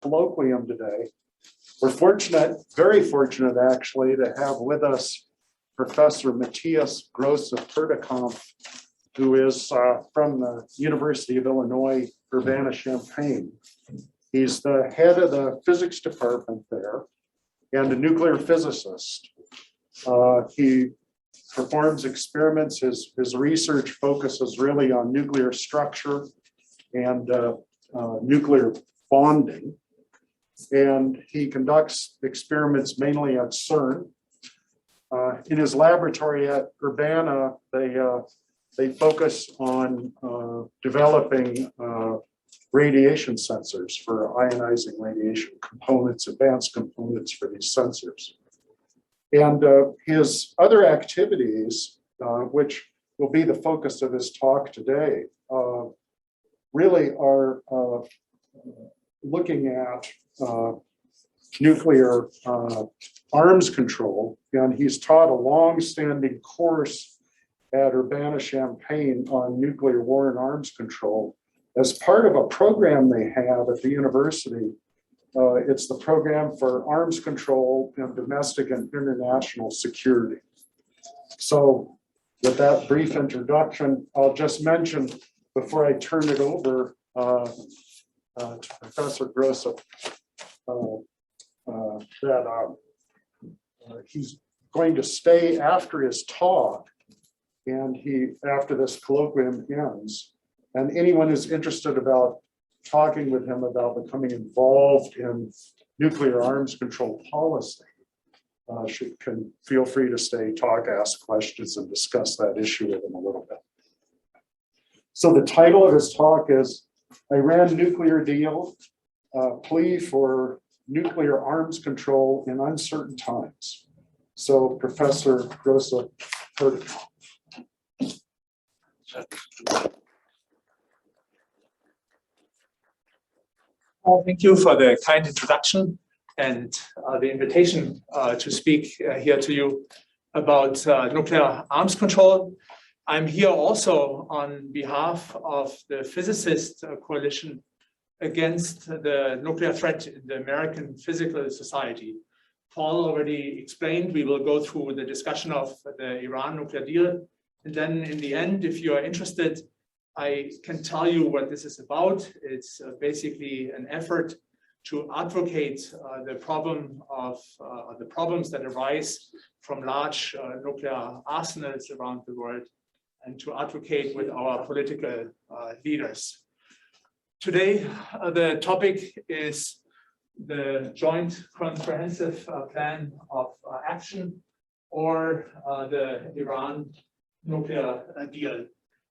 colloquium today. We're fortunate, very fortunate actually, to have with us Professor Matthias Grosse of Perdekamp, who is from the University of Illinois, Urbana-Champaign. He's the head of the physics department there and a nuclear physicist. He performs experiments. His research focuses really on nuclear structure and nuclear bonding. And he conducts experiments mainly at CERN. In his laboratory at Urbana, they focus on developing radiation sensors for ionizing radiation components, advanced components for these sensors. And his other activities, which will be the focus of his talk today, really are looking at nuclear arms control. And he's taught a long-standing course at Urbana-Champaign on nuclear war and arms control as part of a program they have at the university. It's the program for arms control and domestic and international security. So with that brief introduction, I'll just mention before I turn it over to Professor Grosse that he's going to stay after his talk, and after this colloquium ends, and anyone who's interested about talking with him about becoming involved in nuclear arms control policy can feel free to stay, talk, ask questions, and discuss that issue with him a little bit. So the title of his talk is Iran Nuclear Deal, Plea for Nuclear Arms Control in Uncertain Times. So Professor Grosse, Perdekamp. Well, thank you for the kind introduction and the invitation to speak here to you about nuclear arms control. I'm here also on behalf of the physicist coalition against the nuclear threat in the American Physical Society. Paul already explained, we will go through the discussion of the Iran nuclear deal. And then in the end, if you are interested, I can tell you what this is about. It's basically an effort to advocate the problems that arise from large nuclear arsenals around the world, and to advocate with our political leaders. Today, the topic is the Joint Comprehensive Plan of Action, or the Iran nuclear deal.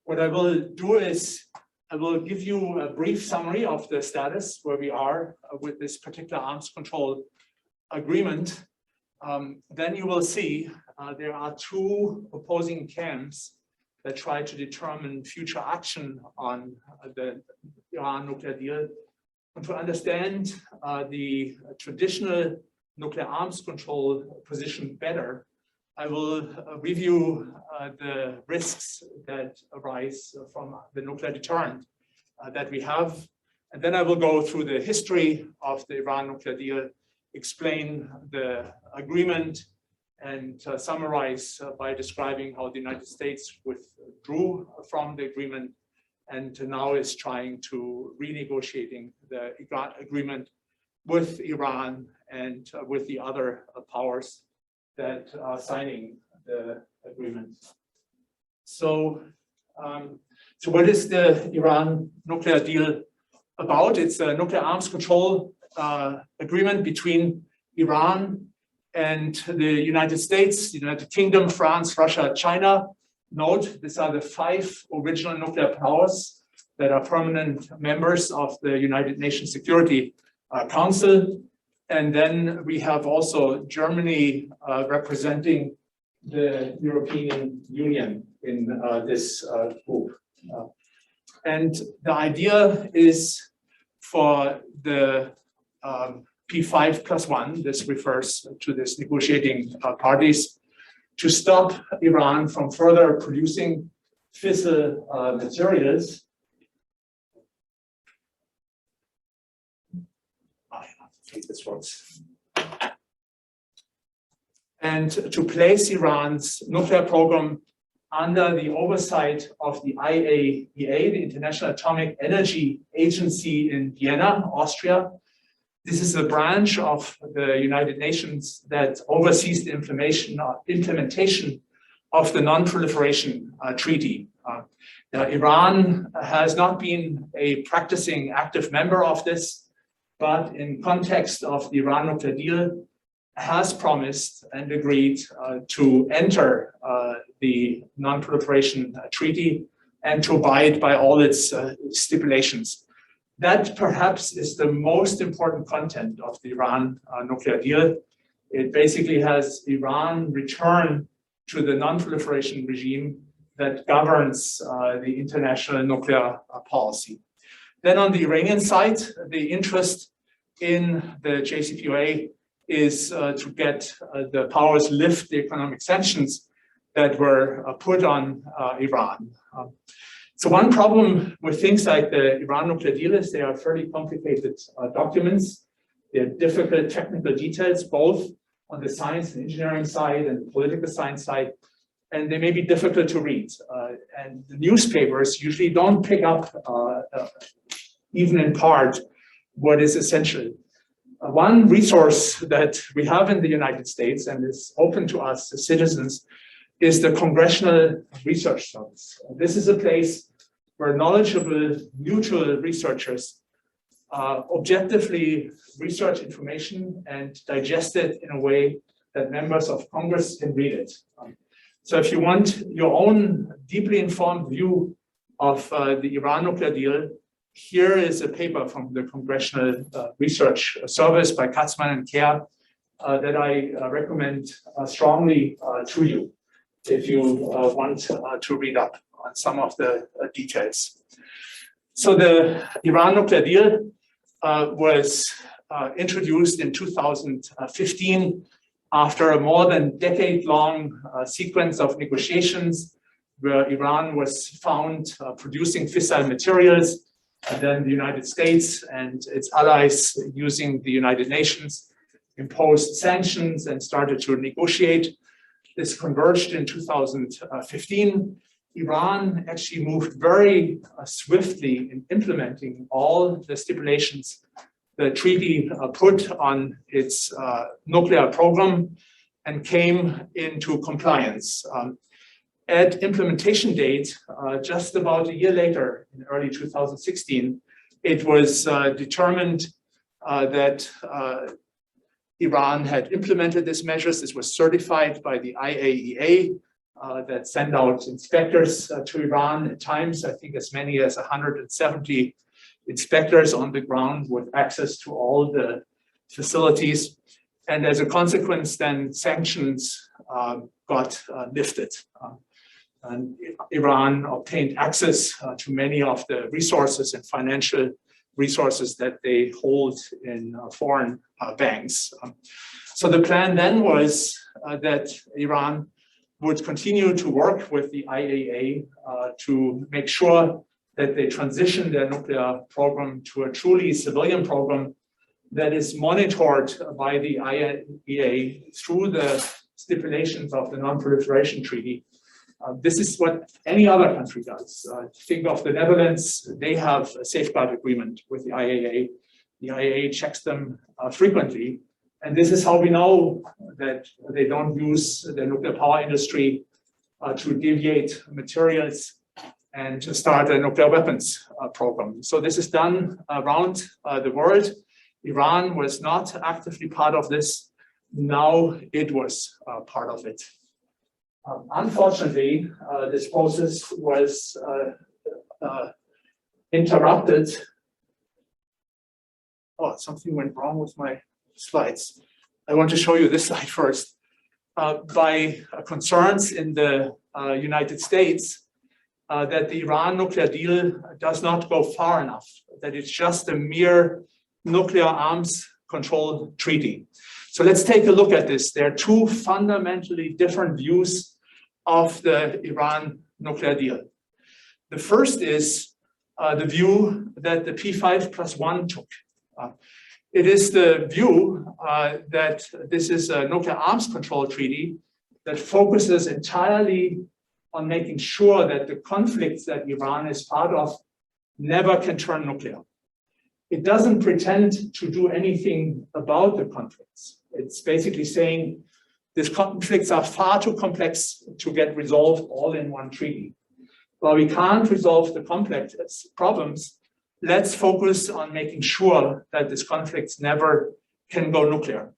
What I will do is I will give you a brief summary of the status where we are with this particular arms control agreement. Then you will see there are two opposing camps that try to determine future action on the Iran nuclear deal. And to understand the traditional nuclear arms control position better, I will review the risks that arise from the nuclear deterrent that we have. And then I will go through the history of the Iran nuclear deal, explain the agreement, and summarize by describing how the United States withdrew from the agreement and now is trying to renegotiating the agreement with Iran and with the other powers that are signing the agreement. So, so what is the Iran nuclear deal about? It's a nuclear arms control agreement between Iran and the United States, the United Kingdom, France, Russia, China. Note, these are the 5 original nuclear powers that are permanent members of the United Nations Security Council. And then we have also Germany representing the European Union in this group. And the idea is for the P5+1, this refers to this negotiating parties, to stop Iran from further producing fissile materials. take this once. And to place Iran's nuclear program under the oversight of the IAEA, the International Atomic Energy Agency in Vienna, Austria. This is a branch of the United Nations that oversees the implementation of the Non-Proliferation Treaty. Iran has not been a practicing active member of this, but in context of the Iran nuclear deal, has promised and agreed to enter the Non-Proliferation Treaty and to abide by all its stipulations. That perhaps is the most important content of the Iran nuclear deal. It basically has Iran return to the non-proliferation regime that governs the international nuclear policy. Then on the Iranian side, the interest in the JCPOA is to get the powers lift the economic sanctions that were put on Iran. So one problem with things like the Iran nuclear deal is they are fairly complicated documents. They're difficult technical details, both on the science and engineering side and political science side, and they may be difficult to read. And the newspapers usually don't pick up, even in part, what is essential. One resource that we have in the United States and is open to us as citizens is the Congressional Research Service. This is a place where knowledgeable, neutral researchers objectively research information and digest it in a way that members of Congress can read it. So if you want your own deeply informed view of the Iran nuclear deal, here is a paper from the Congressional Research Service by Katzman and Kerr that I recommend strongly to you if you want to read up on some of the details. So the Iran nuclear deal was introduced in 2015 after a more than decade-long sequence of negotiations where Iran was found producing fissile materials, and then the United States and its allies using the United Nations imposed sanctions and started to negotiate. This converged in 2015. Iran actually moved very swiftly in implementing all the stipulations the treaty put on its nuclear program and came into compliance. At implementation date, just about a year later, in early 2016, it was determined that Iran had implemented these measures. This was certified by the IAEA that sent out inspectors to Iran at times, I think as many as 170 inspectors on the ground with access to all the facilities. And as a consequence, then sanctions got lifted. And Iran obtained access to many of the resources and financial resources that they hold in foreign banks. So the plan then was that Iran would continue to work with the IAEA to make sure that they transition their nuclear program to a truly civilian program that is monitored by the IAEA through the stipulations of the Non-Proliferation Treaty. This is what any other country does. Think of the Netherlands. They have a safeguard agreement with the IAEA. The IAEA checks them frequently. And this is how we know that they don't use the nuclear power industry to deviate materials and to start a nuclear weapons program. So this is done around the world. Iran was not actively part of this. Now it was part of it. Unfortunately, this process was interrupted. Oh, something went wrong with my slides. I want to show you this slide first. By concerns in the United States that the Iran nuclear deal does not go far enough, that it's just a mere nuclear arms control treaty. So let's take a look at this. There are two fundamentally different views of the Iran nuclear deal. The first is the view that the P5+1 took. It is the view that this is a nuclear arms control treaty that focuses entirely on making sure that the conflicts that Iran is part of never can turn nuclear. It doesn't pretend to do anything about the conflicts. It's basically saying these conflicts are far too complex to get resolved all in one treaty. While we can't resolve the complex problems, let's focus on making sure that these conflicts never can go nuclear.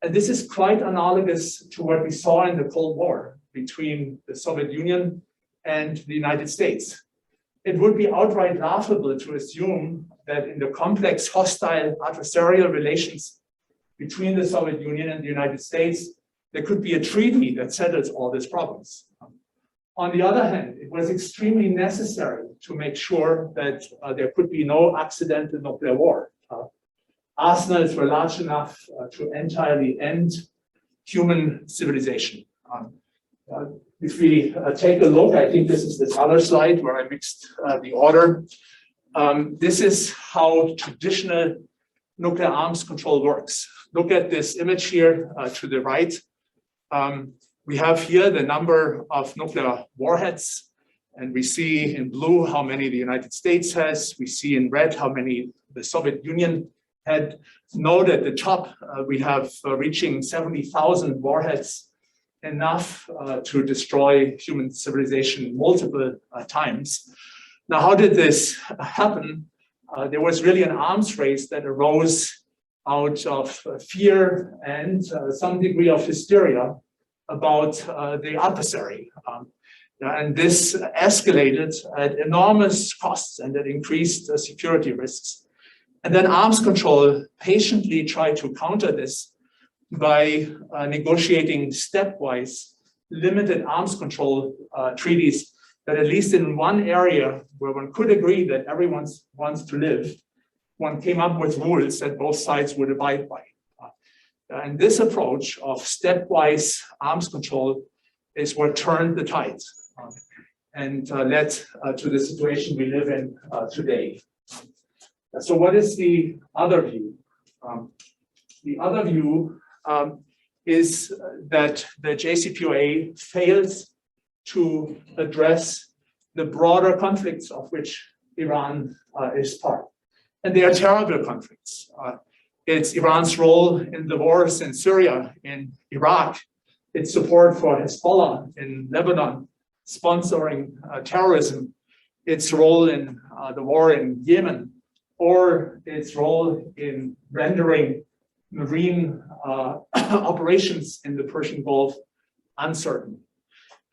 And this is quite analogous to what we saw in the Cold War between the Soviet Union and the United States. It would be outright laughable to assume that in the complex hostile adversarial relations between the Soviet Union and the United States, there could be a treaty that settles all these problems. On the other hand, it was extremely necessary to make sure that there could be no accidental nuclear war. Arsenals were large enough to entirely end human civilization. If we take a look, I think this is this other slide where I mixed the order. This is how traditional nuclear arms control works. Look at this image here to the right. We have here the number of nuclear warheads, and we see in blue how many the United States has. We see in red how many the Soviet Union had. Note at the top, we have reaching 70,000 warheads, enough to destroy human civilization multiple times. Now, how did this happen? There was really an arms race that arose out of fear and some degree of hysteria about the adversary. And this escalated at enormous costs and that increased security risks. And then arms control patiently tried to counter this by negotiating stepwise limited arms control treaties that at least in one area where one could agree that everyone wants to live, one came up with rules that both sides would abide by. And this approach of stepwise arms control is what turned the tide and led to the situation we live in today. So what is the other view? The other view is that the JCPOA fails to address the broader conflicts of which Iran is part. And they are terrible conflicts. It's Iran's role in the wars in Syria, in Iraq, its support for Hezbollah in Lebanon, sponsoring terrorism, its role in the war in Yemen, or its role in rendering marine operations in the Persian Gulf uncertain.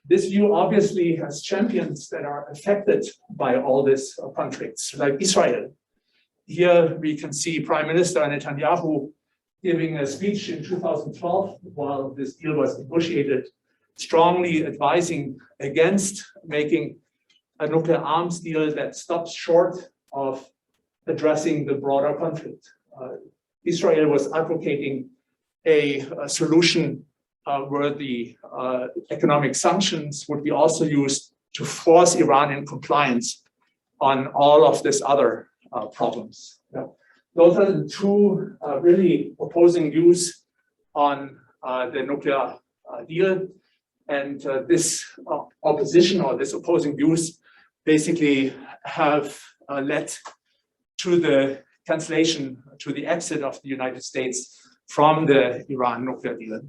This view obviously has champions that are affected by all these conflicts, like Israel. Here we can see Prime Minister Netanyahu giving a speech in 2012 while this deal was negotiated, strongly advising against making a nuclear arms deal that stops short of addressing the broader conflict. Israel was advocating a solution where the economic sanctions would be also used to force Iran in compliance on all of these other problems. Yeah. Those are the two really opposing views on the nuclear deal. And this opposition or this opposing views basically have led to the cancellation, to the exit of the United States from the Iran nuclear deal.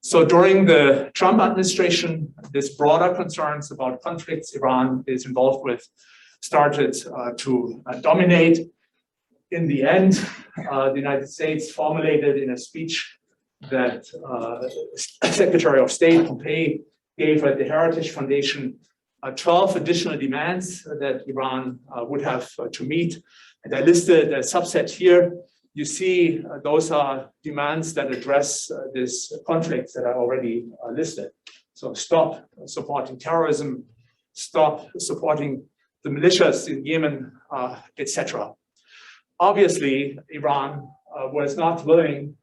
So during the Trump administration, this broader concerns about conflicts Iran is involved with started to dominate. In the end, the United States formulated in a speech that Secretary of State Pompeo gave at the Heritage Foundation 12 additional demands that Iran would have to meet. And I listed a subset here. You see, those are demands that address these conflicts that I already listed. So stop supporting terrorism, stop supporting the militias in Yemen, etc. Obviously, Iran was not willing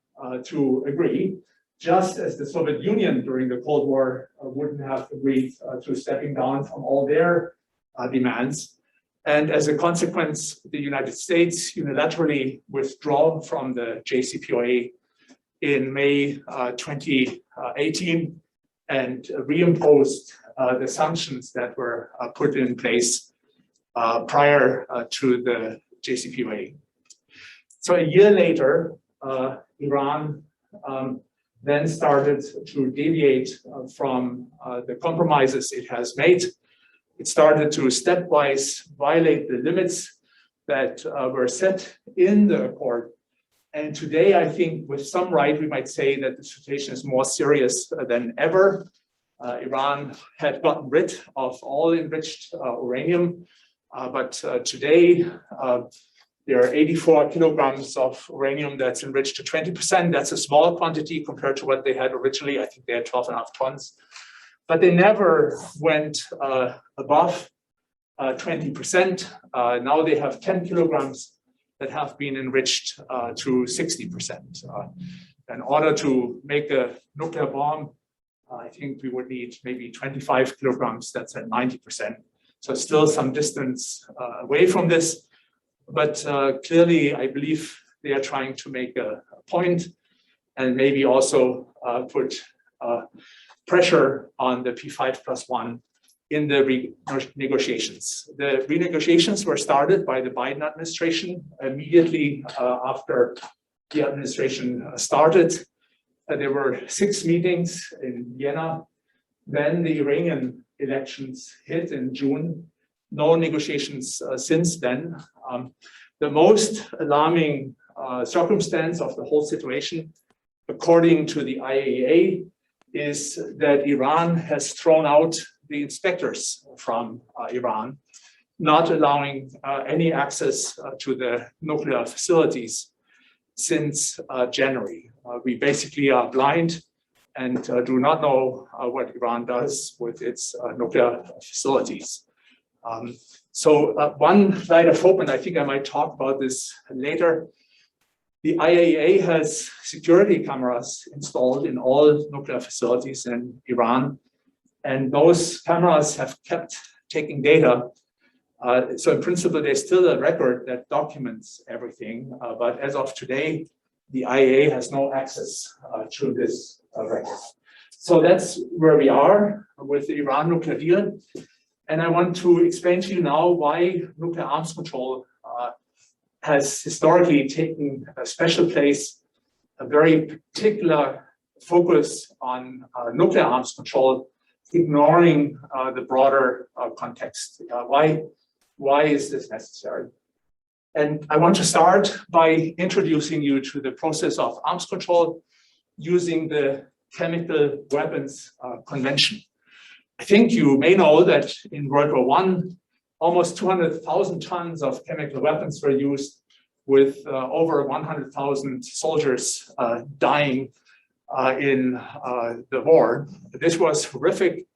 to agree, just as the Soviet Union during the Cold War wouldn't have agreed to stepping down from all their demands. And as a consequence, the United States unilaterally withdrew from the JCPOA in May 2018 and reimposed the sanctions that were put in place prior to the JCPOA. So a year later, Iran then started to deviate from the compromises it has made. It started to stepwise violate the limits that were set in the accord. And today, I think with some right, we might say that the situation is more serious than ever. Iran had gotten rid of all enriched uranium, but today there are 84 kilograms of uranium that's enriched to 20%. That's a small quantity compared to what they had originally. I think they had 12.5 tons. But they never went above 20%. Now they have 10 kilograms that have been enriched to 60%. In order to make a nuclear bomb, I think we would need maybe 25 kilograms, that's at 90%. So still some distance away from this. But clearly, I believe they are trying to make a point and maybe also put pressure on the P5+1 in the negotiations. The renegotiations were started by the Biden administration immediately after the administration started. There were 6 meetings in Vienna. Then the Iranian elections hit in June. No negotiations since then. The most alarming circumstance of the whole situation, according to the IAEA, is that Iran has thrown out the inspectors from Iran, not allowing any access to the nuclear facilities since January. We basically are blind and do not know what Iran does with its nuclear facilities. So one light of hope, and I think I might talk about this later, the IAEA has security cameras installed in all nuclear facilities in Iran, and those cameras have kept taking data. So in principle, there's still a record that documents everything, but as of today, the IAEA has no access to this record. So that's where we are with the Iran nuclear deal. And I want to explain to you now why nuclear arms control has historically taken a special place, a very particular focus on nuclear arms control, ignoring the broader context. Why is this necessary? And I want to start by introducing you to the process of arms control using the Chemical Weapons Convention. I think you may know that in World War I, almost 200,000 tons of chemical weapons were used, with over 100,000 soldiers dying in the war. This was horrific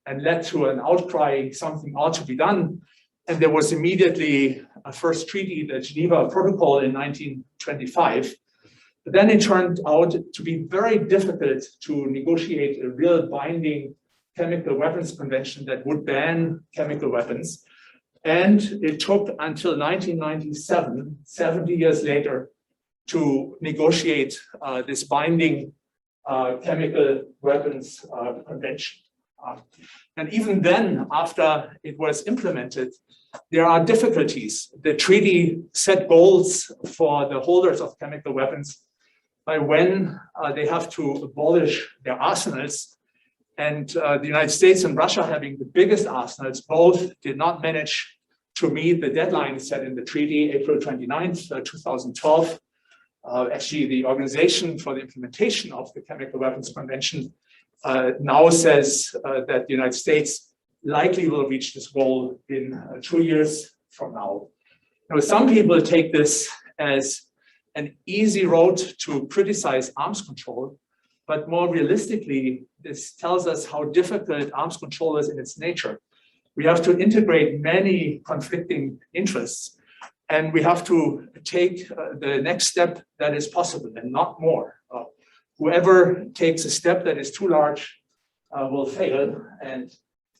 and led to an outcry, something ought to be done. And there was immediately a first treaty, the Geneva Protocol in 1925. But then it turned out to be very difficult to negotiate a real binding chemical weapons convention that would ban chemical weapons. And it took until 1997, 70 years later, to negotiate this binding chemical weapons convention. And even then, after it was implemented, there are difficulties. The treaty set goals for the holders of chemical weapons by when they have to abolish their arsenals. And the United States and Russia, having the biggest arsenals, both did not manage to meet the deadline set in the treaty, April 29th, 2012. Actually, the Organization for the Implementation of the Chemical Weapons Convention now says that the United States likely will reach this goal in 2 years from now. Now, some people take this as an easy road to criticize arms control, but more realistically, this tells us how difficult arms control is in its nature. We have to integrate many conflicting interests, and we have to take the next step that is possible and not more. Whoever takes a step that is too large will fail and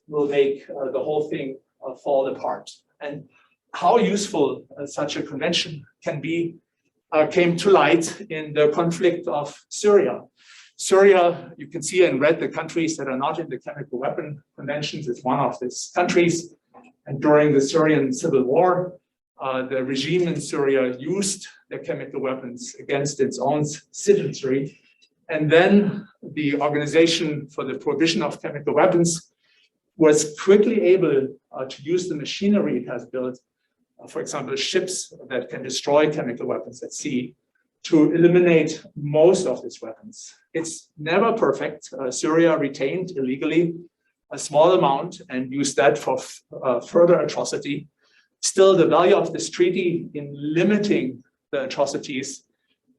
will make the whole thing fall apart. And how useful such a convention can be came to light in the conflict of Syria. Syria, you can see in red the countries that are not in the chemical weapon conventions. It's one of these countries. And during the Syrian civil war, the regime in Syria used their chemical weapons against its own citizenry. And then the Organization for the Prohibition of Chemical Weapons was quickly able to use the machinery it has built, for example, ships that can destroy chemical weapons at sea, to eliminate most of these weapons. It's never perfect. Syria retained illegally a small amount and used that for further atrocity. Still, the value of this treaty in limiting the atrocities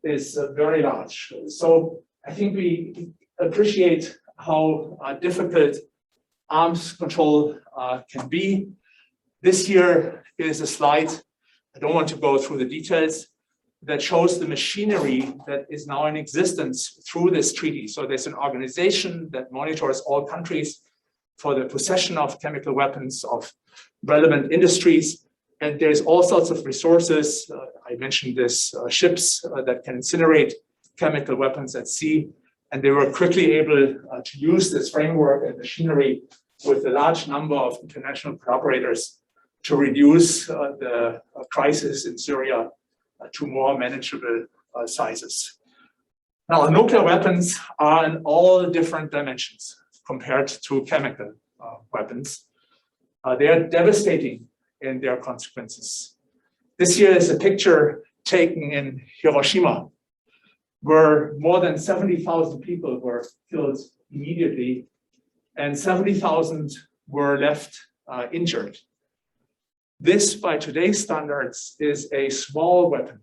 is very large. So I think we appreciate how difficult arms control can be. This here is a slide, I don't want to go through the details, that shows the machinery that is now in existence through this treaty. So there's an organization that monitors all countries for the possession of chemical weapons of relevant industries. And there's all sorts of resources. I mentioned this, ships that can incinerate chemical weapons at sea. And they were quickly able to use this framework and machinery with a large number of international collaborators to reduce the crisis in Syria to more manageable sizes. Now, nuclear weapons are in all different dimensions compared to chemical weapons. They are devastating in their consequences. This here is a picture taken in Hiroshima, where more than 70,000 people were killed immediately, and 70,000 were left injured. This, by today's standards, is a small weapon.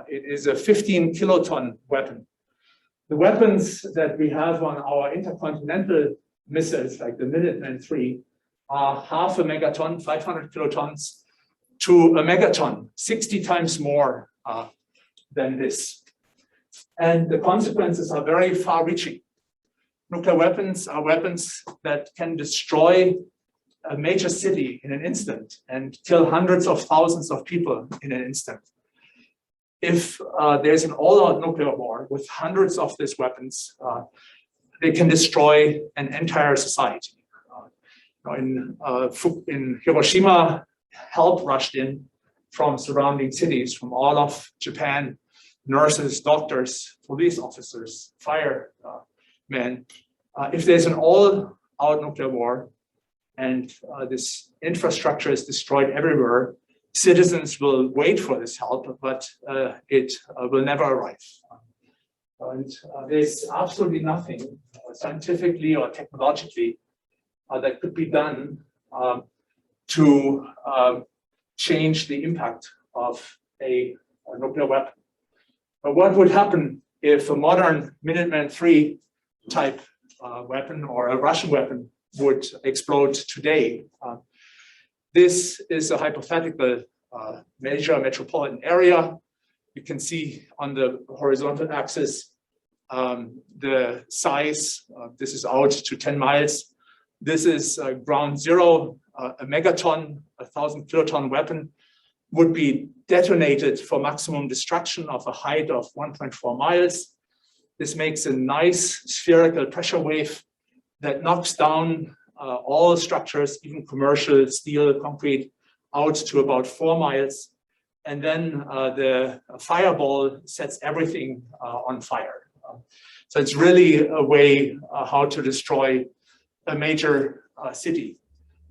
It is a 15 kiloton weapon. The weapons that we have on our intercontinental missiles, like the Minuteman III, are half a megaton, 500 kilotons, to a megaton, 60 times more than this. And the consequences are very far-reaching. Nuclear weapons are weapons that can destroy a major city in an instant and kill hundreds of thousands of people in an instant. If there's an all-out nuclear war with hundreds of these weapons, they can destroy an entire society. In Hiroshima, help rushed in from surrounding cities, from all of Japan, nurses, doctors, police officers, firemen. If there's an all-out nuclear war and this infrastructure is destroyed everywhere, citizens will wait for this help, but it will never arrive. And there's absolutely nothing scientifically or technologically that could be done to change the impact of a nuclear weapon. But what would happen if a modern Minuteman III type weapon or a Russian weapon would explode today? This is a hypothetical major metropolitan area. You can see on the horizontal axis the size. This is out to 10 miles. This is ground zero. A megaton, 1,000 kiloton weapon would be detonated for maximum destruction of a height of 1.4 miles. This makes a nice spherical pressure wave that knocks down all structures, even commercial steel, concrete, out to about 4 miles. And then the fireball sets everything on fire. So it's really a way how to destroy a major city.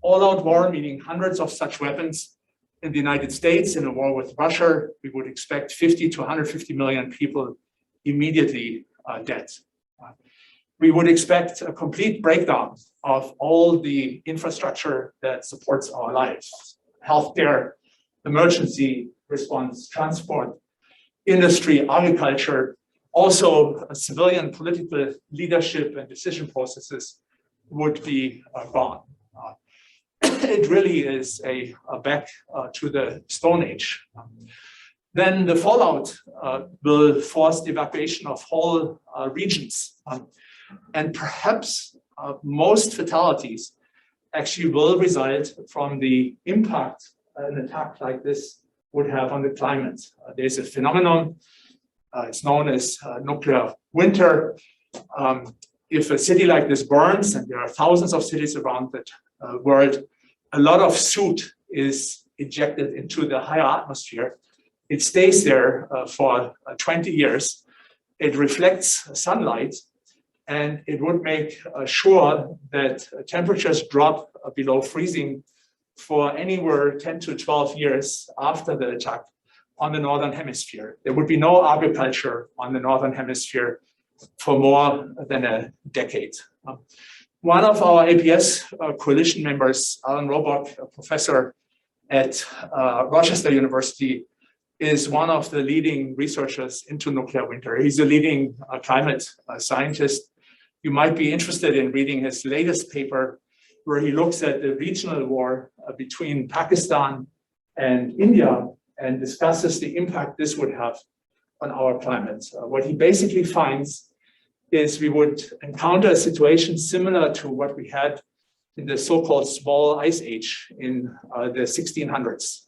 All-out war, meaning hundreds of such weapons. In the United States, in a war with Russia, we would expect 50 to 150 million people immediately dead. We would expect a complete breakdown of all the infrastructure that supports our lives: healthcare, emergency response, transport, industry, agriculture. Also, civilian political leadership and decision processes would be gone. It really is a back to the Stone Age. Then the fallout will force the evacuation of whole regions. And perhaps most fatalities actually will result from the impact an attack like this would have on the climate. There's a phenomenon, it's known as nuclear winter. If a city like this burns, and there are thousands of cities around the world, a lot of soot is ejected into the higher atmosphere. It stays there for 20 years. It reflects sunlight, and it would make sure that temperatures drop below freezing for anywhere 10 to 12 years after the attack on the Northern Hemisphere. There would be no agriculture on the Northern Hemisphere for more than a decade. One of our APS coalition members, Alan Robock, a professor at Rochester University, is one of the leading researchers into nuclear winter. He's a leading climate scientist. You might be interested in reading his latest paper, where he looks at the regional war between Pakistan and India and discusses the impact this would have on our climate. What he basically finds is we would encounter a situation similar to what we had in the so-called small ice age in the 1600s,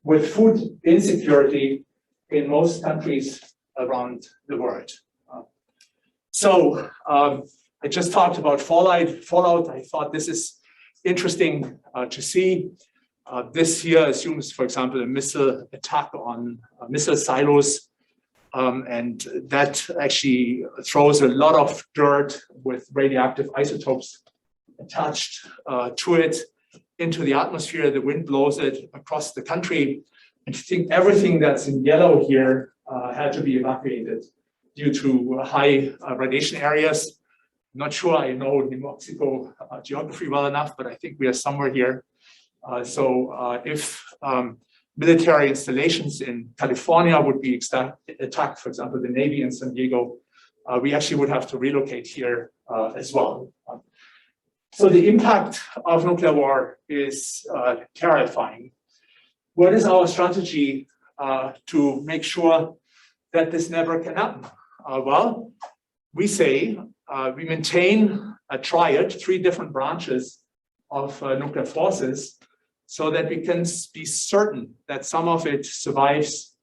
with food insecurity in most countries around the world. I just talked about Fallite Fallout. I thought this is interesting to see. This here assumes, for example, a missile attack on missile silos, and that actually throws a lot of dirt with radioactive isotopes attached to it into the atmosphere. The wind blows it across the country. And I think everything that's in yellow here had to be evacuated due to high radiation areas. I'm not sure I know New Mexico geography well enough, but I think we are somewhere here. If military installations in California would be attacked, for example, the Navy in San Diego, we actually would have to relocate here as well. So the impact of nuclear war is terrifying. What is our strategy to make sure that this never can happen? Well, we say we maintain a triad, 3 different branches of nuclear forces, so that we can be certain that some of it survives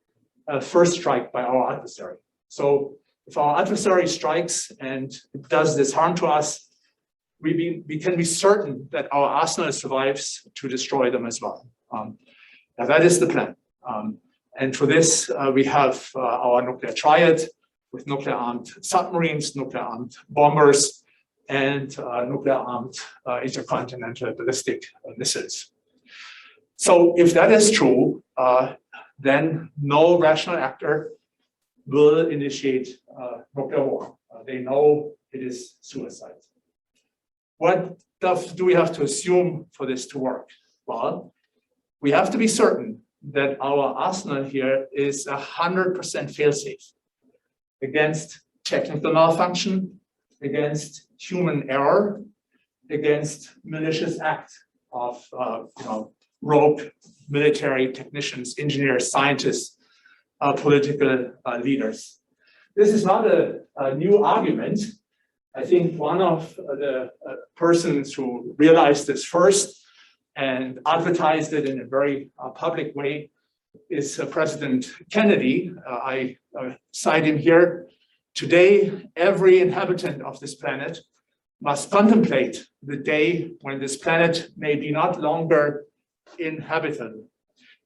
a first strike by our adversary. So if our adversary strikes and it does this harm to us, we can be certain that our arsenal survives to destroy them as well. Now that is the plan. And for this, we have our nuclear triad with nuclear-armed submarines, nuclear-armed bombers, and nuclear-armed intercontinental ballistic missiles. So if that is true, then no rational actor will initiate nuclear war. They know it is suicide. What do we have to assume for this to work? Well, we have to be certain that our arsenal here is 100% fail-safe against technical malfunction, against human error, against malicious act of rogue military technicians, engineers, scientists, political leaders. This is not a new argument. I think one of the persons who realized this first and advertised it in a very public way is President Kennedy. I cite him here. Today, every inhabitant of this planet must contemplate the day when this planet may be not longer inhabitable.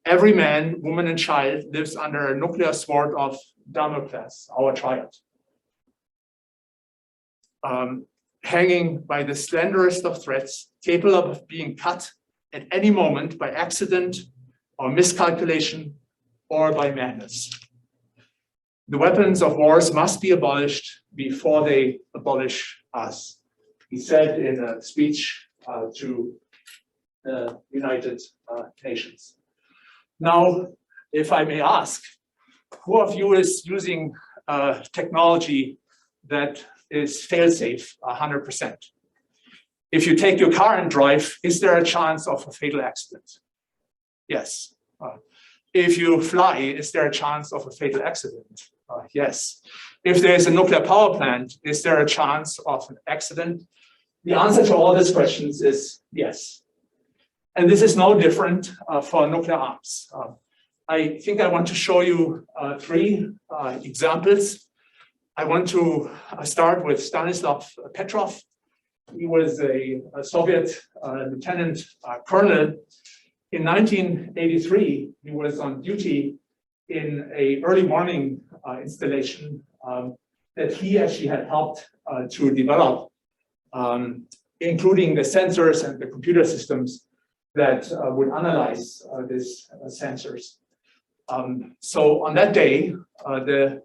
Every man, woman, and child lives under a nuclear sword of Damocles, our triad, hanging by the slenderest of threads, capable of being cut at any moment by accident or miscalculation or by madness. The weapons of wars must be abolished before they abolish us, he said in a speech to the United Nations. Now, if I may ask, who of you is using technology that is fail-safe 100%? If you take your car and drive, is there a chance of a fatal accident? Yes. If you fly, is there a chance of a fatal accident? Yes. If there's a nuclear power plant, is there a chance of an accident? The answer to all these questions is yes. And this is no different for nuclear arms. I think I want to show you three examples. I want to start with Stanislav Petrov. He was a Soviet lieutenant colonel. In 1983, he was on duty in an early morning installation that he actually had helped to develop, including the sensors and the computer systems that would analyze these sensors. So on that day, the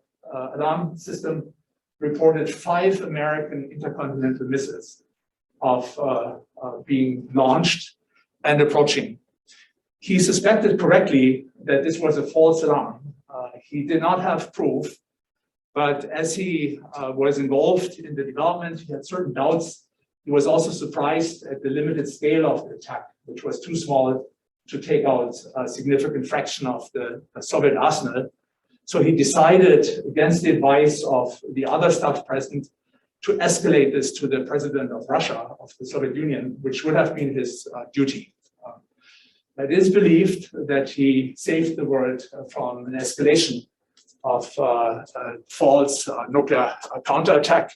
alarm system reported 5 American intercontinental missiles of being launched and approaching. He suspected correctly that this was a false alarm. He did not have proof, but as he was involved in the development, he had certain doubts. He was also surprised at the limited scale of the attack, which was too small to take out a significant fraction of the Soviet arsenal. So he decided, against the advice of the other staff present, to escalate this to the president of Russia, of the Soviet Union, which would have been his duty. It is believed that he saved the world from an escalation of false nuclear counterattack.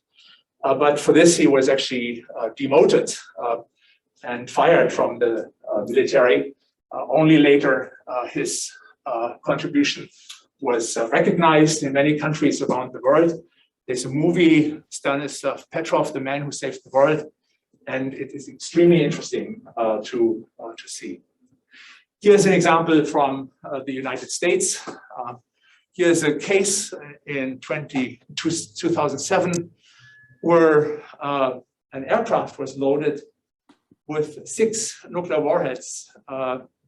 But for this, he was actually demoted and fired from the military. Only later, his contribution was recognized in many countries around the world. There's a movie, Stanislav Petrov, The Man Who Saved the World, and it is extremely interesting to see. Here's an example from the United States. Here's a case in 2007 where an aircraft was loaded with 6 nuclear warheads,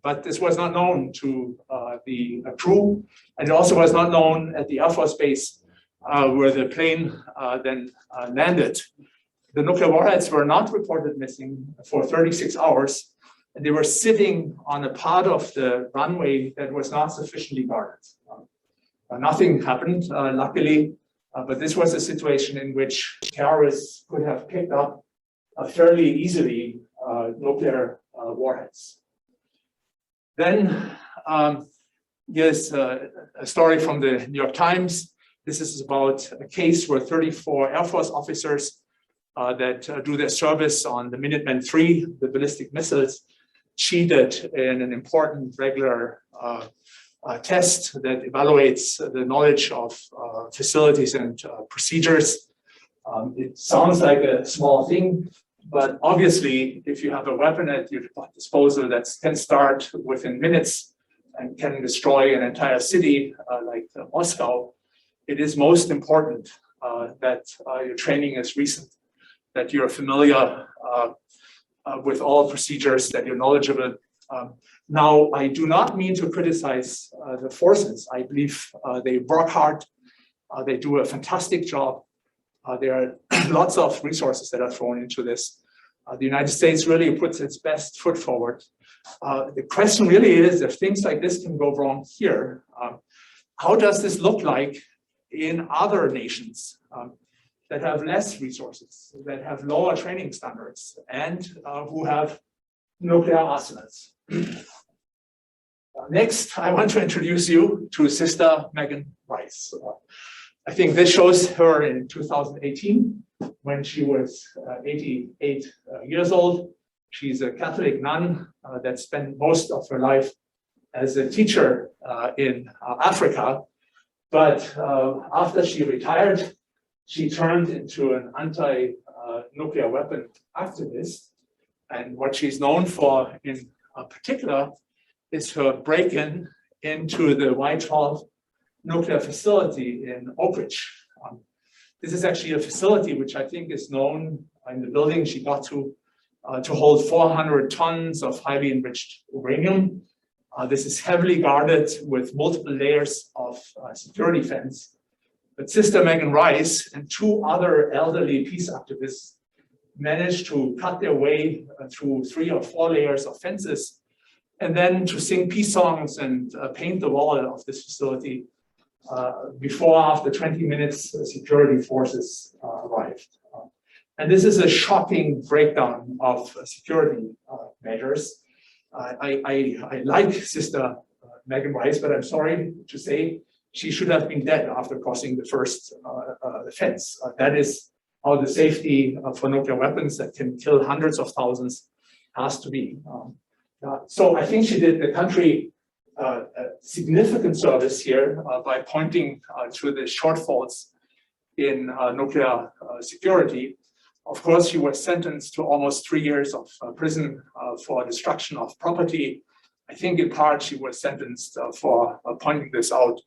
but this was not known to the crew, and it also was not known at the Air Force Base where the plane then landed. The nuclear warheads were not reported missing for 36 hours, and they were sitting on a part of the runway that was not sufficiently guarded. Nothing happened, luckily, but this was a situation in which terrorists could have picked up fairly easily nuclear warheads. Then here's a story from the New York Times. This is about a case where 34 Air Force officers that do their service on the Minuteman III, the ballistic missiles, cheated in an important regular test that evaluates the knowledge of facilities and procedures. It sounds like a small thing, but obviously, if you have a weapon at your disposal that can start within minutes and can destroy an entire city like Moscow, it is most important that your training is recent, that you're familiar with all procedures, that you're knowledgeable. Now, I do not mean to criticize the forces. I believe they work hard. They do a fantastic job. There are lots of resources that are thrown into this. The United States really puts its best foot forward. The question really is, if things like this can go wrong here, how does this look like in other nations that have less resources, that have lower training standards, and who have nuclear arsenals? Next, I want to introduce you to Sister Megan Rice. I think this shows her in 2018 when she was 88 years old. She's a Catholic nun that spent most of her life as a teacher in Africa. But after she retired, she turned into an anti-nuclear weapon activist. And what she's known for in particular is her break-in into the Whitehall nuclear facility in Oak Ridge. This is actually a facility which I think is known in the building she got to hold 400 tons of highly enriched uranium. This is heavily guarded with multiple layers of security fence. But Sister Megan Rice and 2 other elderly peace activists managed to cut their way through 3 or 4 layers of fences, and then to sing peace songs and paint the wall of this facility before, after 20 minutes, security forces arrived. And this is a shocking breakdown of security measures. I like Sister Megan Rice, but I'm sorry to say she should have been dead after crossing the first fence. That is how the safety for nuclear weapons that can kill hundreds of thousands has to be. So I think she did the country a significant service here by pointing to the shortfalls in nuclear security. Of course, she was sentenced to almost 3 years of prison for destruction of property. I think in part she was sentenced for pointing this out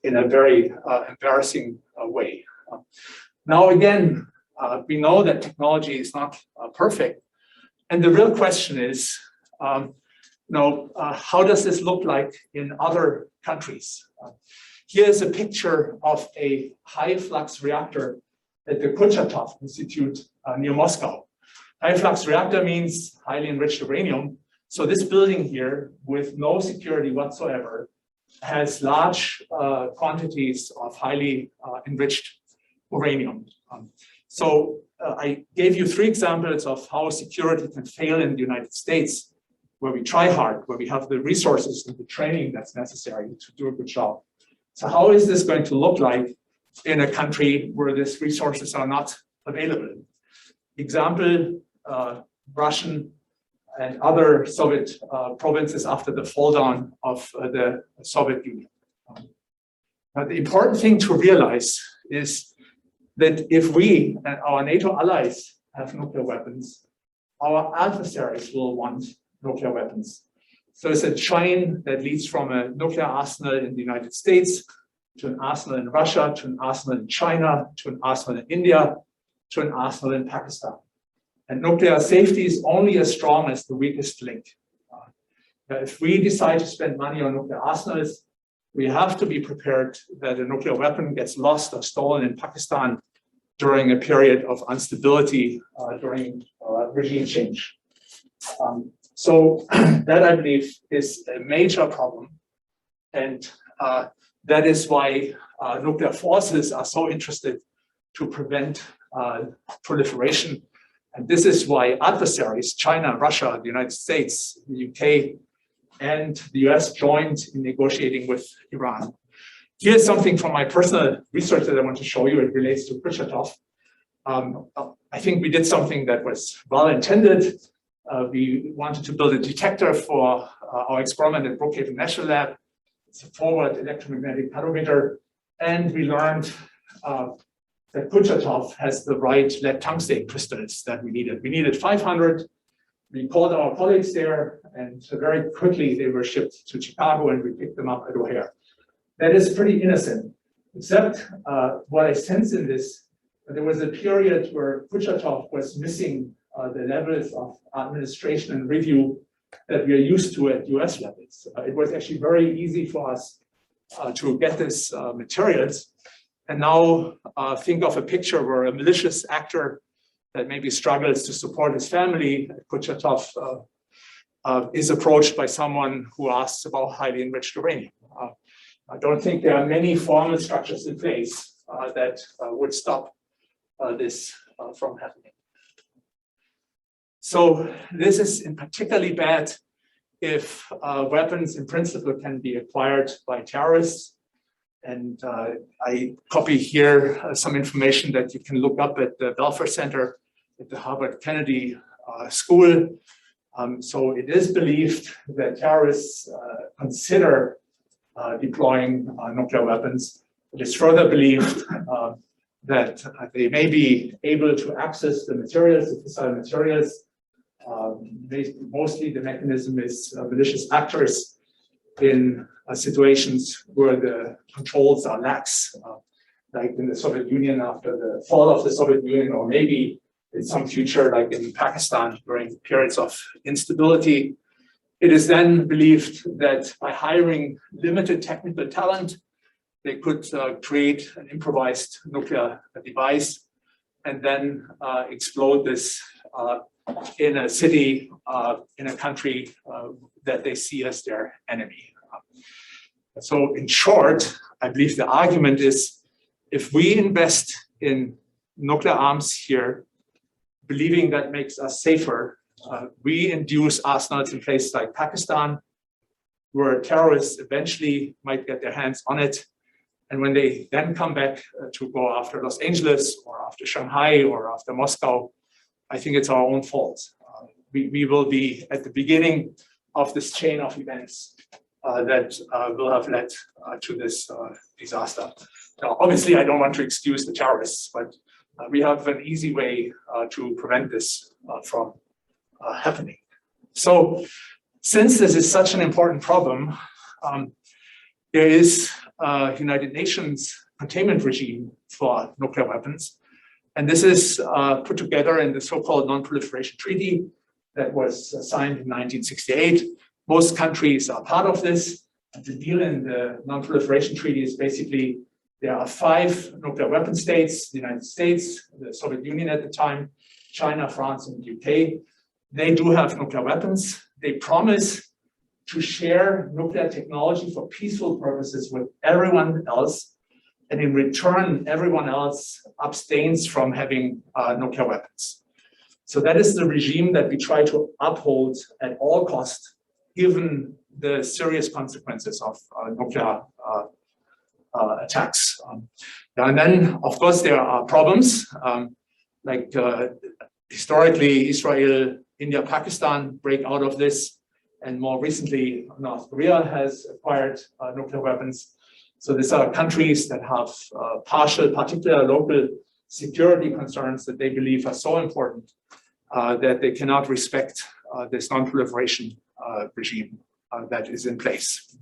in a very embarrassing way. Now again, we know that technology is not perfect. And the real question is, how does this look like in other countries? Here's a picture of a high flux reactor at the Kurchatov Institute near Moscow. High flux reactor means highly enriched uranium. So this building here, with no security whatsoever, has large quantities of highly enriched uranium. So I gave you 3 examples of how security can fail in the United States, where we try hard, where we have the resources and the training that's necessary to do a good job. So how is this going to look like in a country where these resources are not available? Example, Russian and other Soviet provinces after the fall down of the Soviet Union. Now, the important thing to realize is that if we and our NATO allies have nuclear weapons, our adversaries will want nuclear weapons. So it's a chain that leads from a nuclear arsenal in the United States to an arsenal in Russia, to an arsenal in China, to an arsenal in India, to an arsenal in Pakistan. And nuclear safety is only as strong as the weakest link. If we decide to spend money on nuclear arsenals, we have to be prepared that a nuclear weapon gets lost or stolen in Pakistan during a period of instability during regime change. So that, I believe, is a major problem. And that is why nuclear forces are so interested to prevent proliferation. And this is why adversaries, China, Russia, the United States, the UK, and the US joined in negotiating with Iran. Here's something from my personal research that I want to show you. It relates to Kurchatov. I think we did something that was well-intended. We wanted to build a detector for our experiment at Brookhaven National Lab. It's a forward electromagnetic parometer. And we learned that Kurchatov has the right lead tungstate crystals that we needed. We needed 500. We called our colleagues there, and very quickly they were shipped to Chicago, and we picked them up at O'Hare. That is pretty innocent, except what I sense in this, there was a period where Kurchatov was missing the levels of administration and review that we are used to at US levels. It was actually very easy for us to get this materials. And now think of a picture where a malicious actor that maybe struggles to support his family, Kurchatov, is approached by someone who asks about highly enriched uranium. I don't think there are many formal structures in place that would stop this from happening. So this is particularly bad if weapons in principle can be acquired by terrorists. And I copy here some information that you can look up at the Belfer Center at the Harvard Kennedy School. So it is believed that terrorists consider deploying nuclear weapons. It is further believed that they may be able to access the materials, the fissile materials. Mostly the mechanism is malicious actors in situations where the controls are lax, like in the Soviet Union after the fall of the Soviet Union, or maybe in some future, like in Pakistan during periods of instability. It is then believed that by hiring limited technical talent, they could create an improvised nuclear device and then explode this in a city, in a country that they see as their enemy. So in short, I believe the argument is if we invest in nuclear arms here, believing that makes us safer, we induce arsenals in places like Pakistan, where terrorists eventually might get their hands on it. And when they then come back to go after Los Angeles or after Shanghai or after Moscow, I think it's our own fault. We will be at the beginning of this chain of events that will have led to this disaster. Now, obviously, I don't want to excuse the terrorists, but we have an easy way to prevent this from happening. So, since this is such an important problem, there is a United Nations Containment Regime for nuclear weapons. And this is put together in the so-called Non-Proliferation Treaty that was signed in 1968. Most countries are part of this. And the deal in the Non-Proliferation Treaty is basically there are 5 nuclear weapon states: the United States, the Soviet Union at the time, China, France, and the UK. They do have nuclear weapons. They promise to share nuclear technology for peaceful purposes with everyone else. And in return, everyone else abstains from having nuclear weapons. So that is the regime that we try to uphold at all costs, given the serious consequences of nuclear attacks. And then, of course, there are problems, like historically, Israel, India, Pakistan break out of this. And more recently, North Korea has acquired nuclear weapons. So these are countries that have particular local security concerns that they believe are so important that they cannot respect this non-proliferation regime that is in place.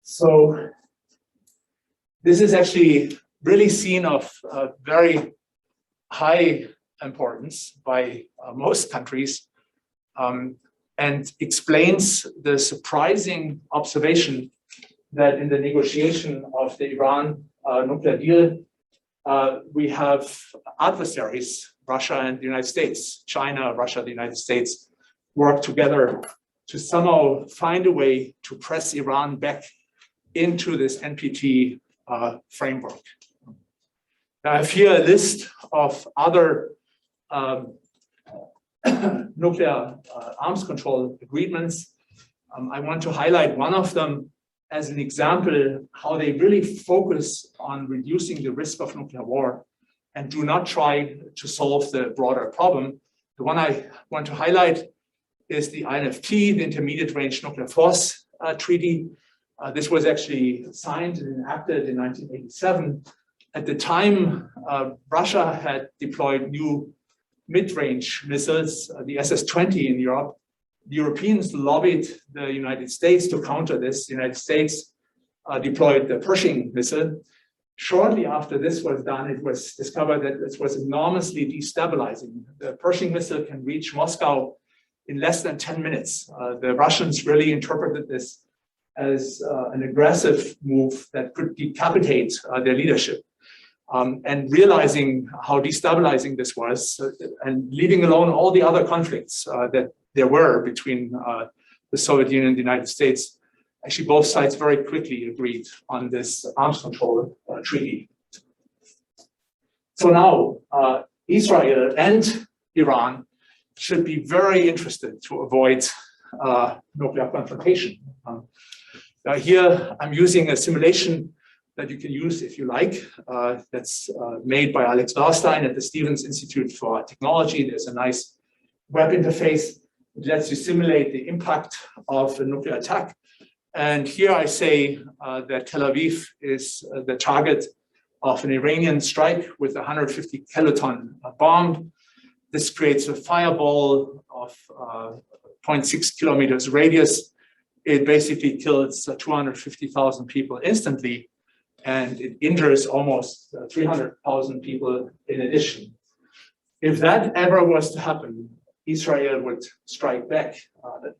So this is actually really seen of very high importance by most countries, and explains the surprising observation that in the negotiation of the Iran nuclear deal, we have adversaries, Russia and the United States. China, Russia, the United States work together to somehow find a way to press Iran back into this NPT framework. Now, I have here a list of other nuclear arms control agreements. I want to highlight one of them as an example how they really focus on reducing the risk of nuclear war and do not try to solve the broader problem. The one I want to highlight is the INF Treaty, the Intermediate Range Nuclear Force Treaty. This was actually signed and enacted in 1987. At the time, Russia had deployed new mid-range missiles, the SS-20 in Europe. The Europeans lobbied the United States to counter this. The United States deployed the Pershing missile. Shortly after this was done, it was discovered that this was enormously destabilizing. The Pershing missile can reach Moscow in less than 10 minutes. The Russians really interpreted this as an aggressive move that could decapitate their leadership. And realizing how destabilizing this was, and leaving alone all the other conflicts that there were between the Soviet Union and the United States, actually both sides very quickly agreed on this arms control treaty. So now Israel and Iran should be very interested to avoid nuclear confrontation. Here I'm using a simulation that you can use if you like. That's made by Alex Darstein at the Stevens Institute for Technology. There's a nice web interface. It lets you simulate the impact of a nuclear attack. And here I say that Tel Aviv is the target of an Iranian strike with a 150 kiloton bomb. This creates a fireball of 0.6 kilometers radius. It basically kills 250,000 people instantly, and it injures almost 300,000 people in addition. If that ever was to happen, Israel would strike back.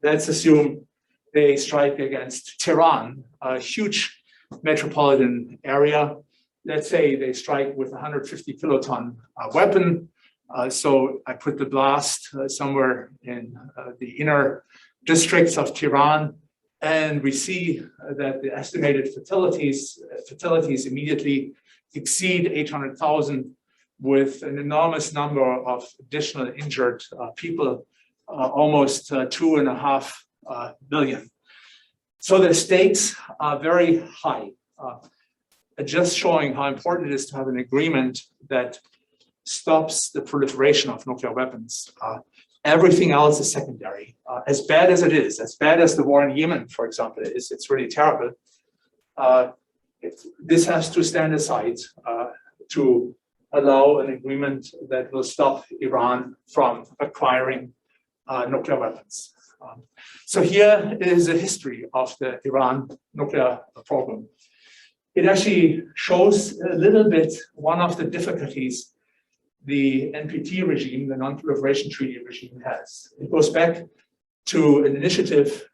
Let's assume they strike against Tehran, a huge metropolitan area. Let's say they strike with a 150 kiloton weapon. So I put the blast somewhere in the inner districts of Tehran, and we see that the estimated fatalities immediately exceed 800,000. with an enormous number of additional injured people, almost 2.5 million. So the stakes are very high, just showing how important it is to have an agreement that stops the proliferation of nuclear weapons. Everything else is secondary. As bad as it is, as bad as the war in Yemen, for example, is, it's really terrible. This has to stand aside to allow an agreement that will stop Iran from acquiring nuclear weapons. So here is a history of the Iran nuclear program. It actually shows a little bit one of the difficulties the NPT regime, the Non-Proliferation Treaty regime, has. It goes back to an initiative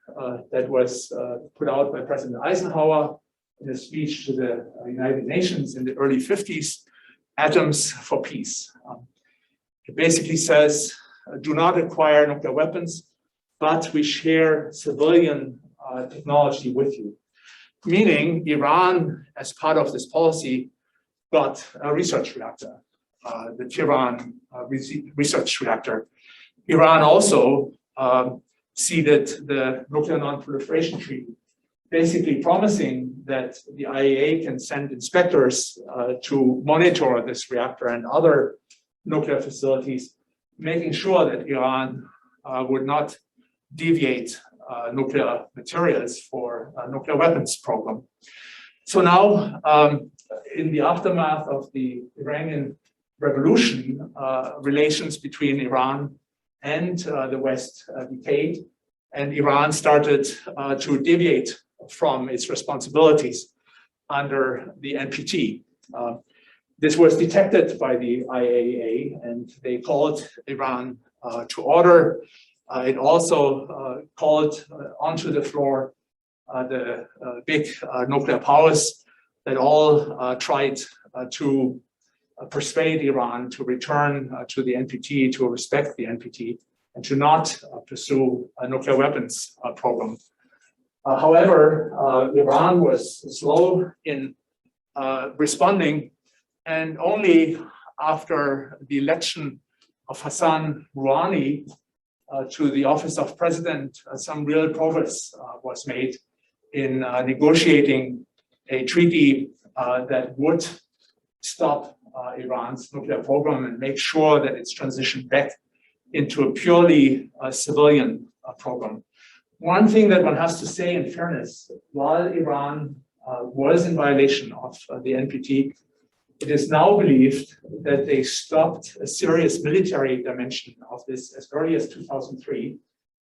that was put out by President Eisenhower in a speech to the United Nations in the early 50s, Atoms for Peace. It basically says, do not acquire nuclear weapons, but we share civilian technology with you. Meaning Iran, as part of this policy, got a research reactor, the Tehran research reactor. Iran also ceded the Nuclear Non-Proliferation Treaty, basically promising that the IAEA can send inspectors to monitor this reactor and other nuclear facilities, making sure that Iran would not deviate nuclear materials for a nuclear weapons program. So now, in the aftermath of the Iranian Revolution, relations between Iran and the West decayed, and Iran started to deviate from its responsibilities under the NPT. This was detected by the IAEA, and they called Iran to order. It also called onto the floor the big nuclear powers that all tried to persuade Iran to return to the NPT, to respect the NPT, and to not pursue a nuclear weapons program. However, Iran was slow in responding, and only after the election of Hassan Rouhani to the office of president, some real progress was made in negotiating a treaty that would stop Iran's nuclear program and make sure that it's transitioned back into a purely civilian program. One thing that one has to say in fairness, while Iran was in violation of the NPT, it is now believed that they stopped a serious military dimension of this as early as 2003.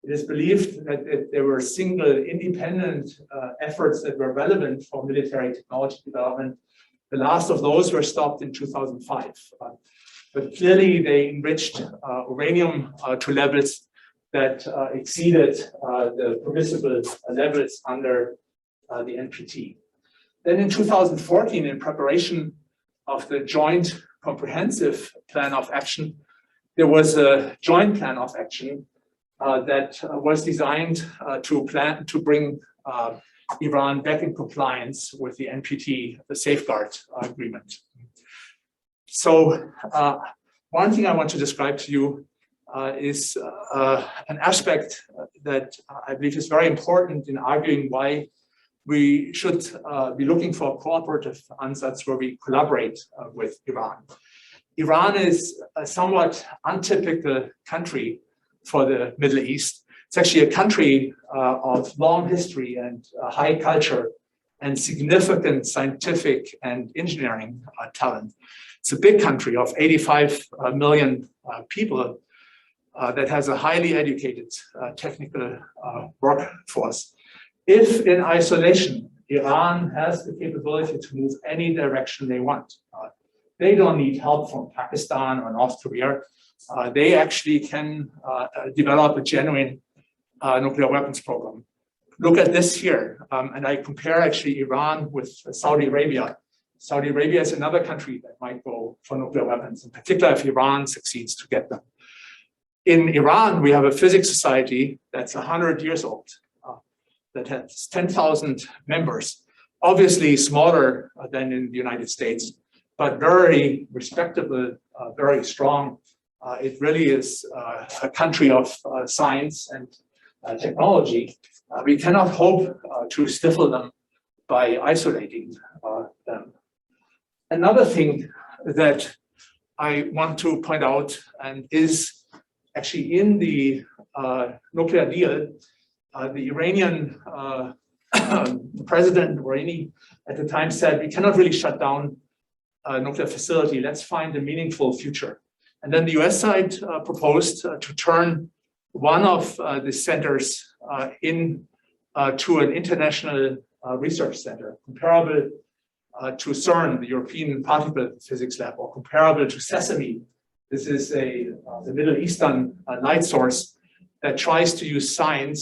It is believed that there were single independent efforts that were relevant for military technology development. The last of those were stopped in 2005. But clearly they enriched uranium to levels that exceeded the permissible levels under the NPT. Then in 2014, in preparation of the Joint Comprehensive Plan of Action, there was a joint plan of action that was designed to bring Iran back in compliance with the NPT, the safeguard agreement. So one thing I want to describe to you is an aspect that I believe is very important in arguing why we should be looking for cooperative ansatz where we collaborate with Iran. Iran is a somewhat untypical country for the Middle East. It's actually a country of long history and high culture and significant scientific and engineering talent. It's a big country of 85 million people that has a highly educated technical workforce. If in isolation, Iran has the capability to move any direction they want, they don't need help from Pakistan or North Korea. They actually can develop a genuine nuclear weapons program. Look at this here, and I compare actually Iran with Saudi Arabia. Saudi Arabia is another country that might go for nuclear weapons, in particular if Iran succeeds to get them. In Iran, we have a physics society that's 100 years old, that has 10,000 members, obviously smaller than in the United States, but very respectable, very strong. It really is a country of science and technology. We cannot hope to stifle them by isolating them. Another thing that I want to point out, and is actually in the nuclear deal, the Iranian president, Rouhani, at the time said, we cannot really shut down a nuclear facility. Let's find a meaningful future. And then the US side proposed to turn one of the centers to an international research center, comparable to CERN, the European Particle Physics Lab, or comparable to Sesame. This is the Middle Eastern light source that tries to use science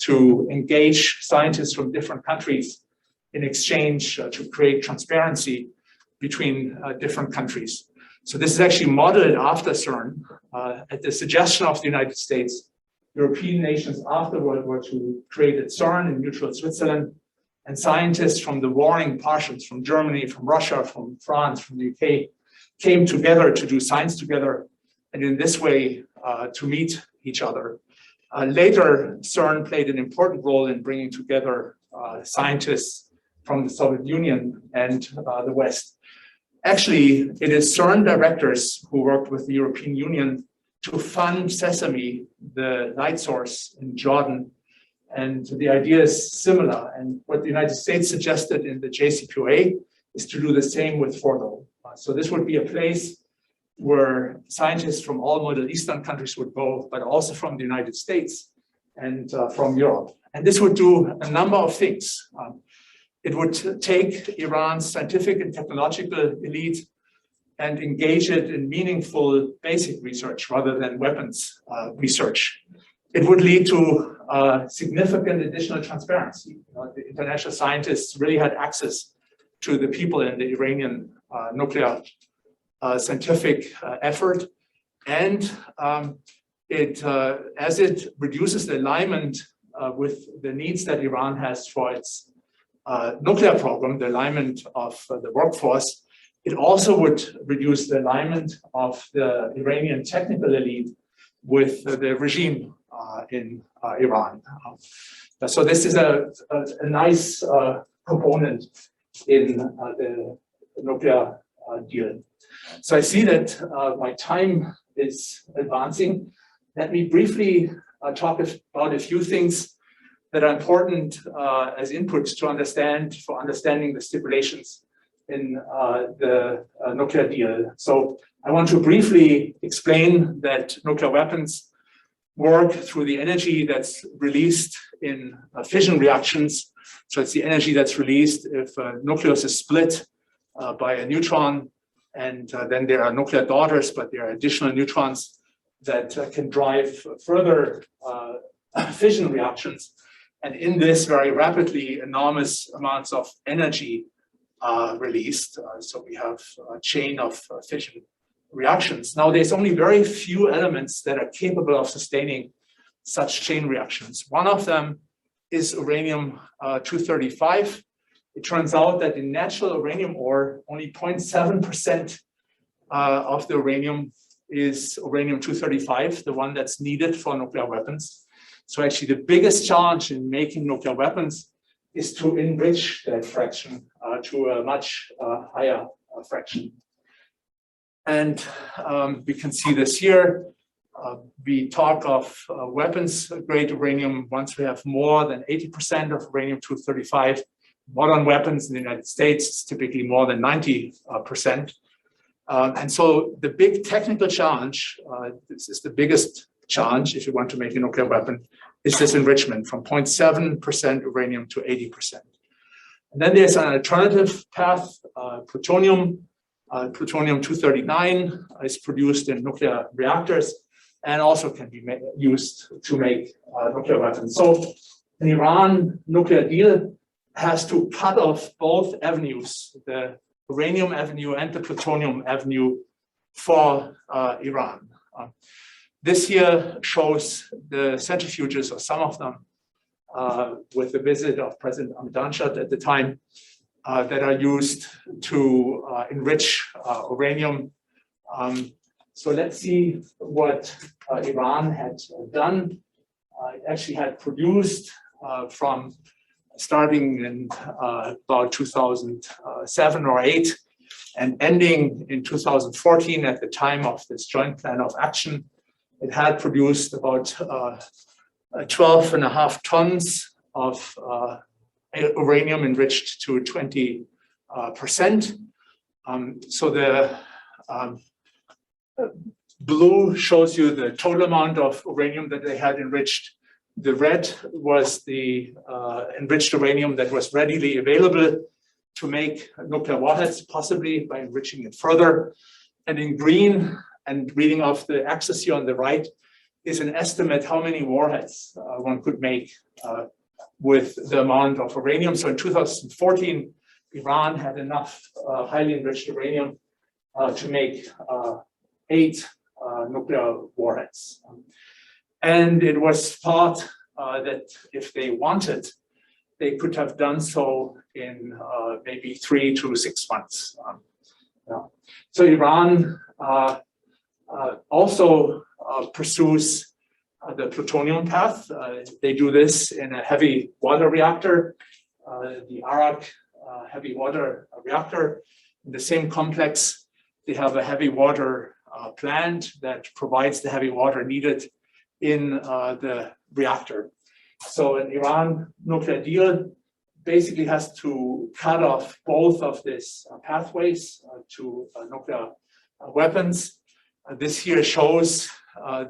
to engage scientists from different countries in exchange to create transparency between different countries. So this is actually modeled after CERN at the suggestion of the United States. European nations after World War II created CERN in neutral Switzerland, and scientists from the warring partitions, from Germany, from Russia, from France, from the UK, came together to do science together, and in this way to meet each other. Later, CERN played an important role in bringing together scientists from the Soviet Union and the West. Actually, it is CERN directors who worked with the European Union to fund Sesame, the light source in Jordan. And the idea is similar. And what the United States suggested in the JCPOA is to do the same with Fordo. So this would be a place where scientists from all Middle Eastern countries would go, but also from the United States and from Europe. And this would do a number of things. It would take Iran's scientific and technological elite and engage it in meaningful basic research rather than weapons research. It would lead to significant additional transparency. The international scientists really had access to the people in the Iranian nuclear scientific effort. And as it reduces the alignment with the needs that Iran has for its nuclear program, the alignment of the workforce, it also would reduce the alignment of the Iranian technical elite with the regime in Iran. So this is a nice component in the nuclear deal. So I see that my time is advancing. Let me briefly talk about a few things that are important as inputs to understanding the stipulations in the nuclear deal. So I want to briefly explain that nuclear weapons work through the energy that's released in fission reactions. So it's the energy that's released if a nucleus is split by a neutron, and then there are nuclear daughters, but there are additional neutrons that can drive further fission reactions. And in this, very rapidly, enormous amounts of energy are released. So we have a chain of fission reactions. Now, there's only very few elements that are capable of sustaining such chain reactions. One of them is uranium-235. It turns out that in natural uranium ore, only 0.7% of the uranium is uranium-235, the one that's needed for nuclear weapons. So actually the biggest challenge in making nuclear weapons is to enrich that fraction to a much higher fraction. And we can see this here. We talk of weapons-grade uranium once we have more than 80% of uranium-235. Modern weapons in the United States, it's typically more than 90%. And so the big technical challenge, this is the biggest challenge if you want to make a nuclear weapon, is this enrichment from 0.7% uranium to 80%. And then there's an alternative path, plutonium. Plutonium-239 is produced in nuclear reactors and also can be used to make nuclear weapons. So an Iran nuclear deal has to cut off both avenues, the uranium avenue and the plutonium avenue for Iran. This here shows the centrifuges, or some of them, with the visit of President Ahmadinejad at the time. that are used to enrich uranium. So let's see what Iran had done. It actually had produced from starting in about 2007 or 8 and ending in 2014 at the time of this joint plan of action. It had produced about 12.5 tons of uranium enriched to 20%. So the blue shows you the total amount of uranium that they had enriched. The red was the enriched uranium that was readily available to make nuclear warheads, possibly by enriching it further. And in green, and reading off the axis here on the right, is an estimate how many warheads one could make with the amount of uranium. So in 2014, Iran had enough highly enriched uranium to make 8 nuclear warheads. And it was thought that if they wanted, they could have done so in maybe 3 to 6 months. So Iran also pursues the plutonium path. They do this in a heavy water reactor, the Arak heavy water reactor. In the same complex, they have a heavy water plant that provides the heavy water needed in the reactor. So an Iran nuclear deal basically has to cut off both of these pathways to nuclear weapons. This here shows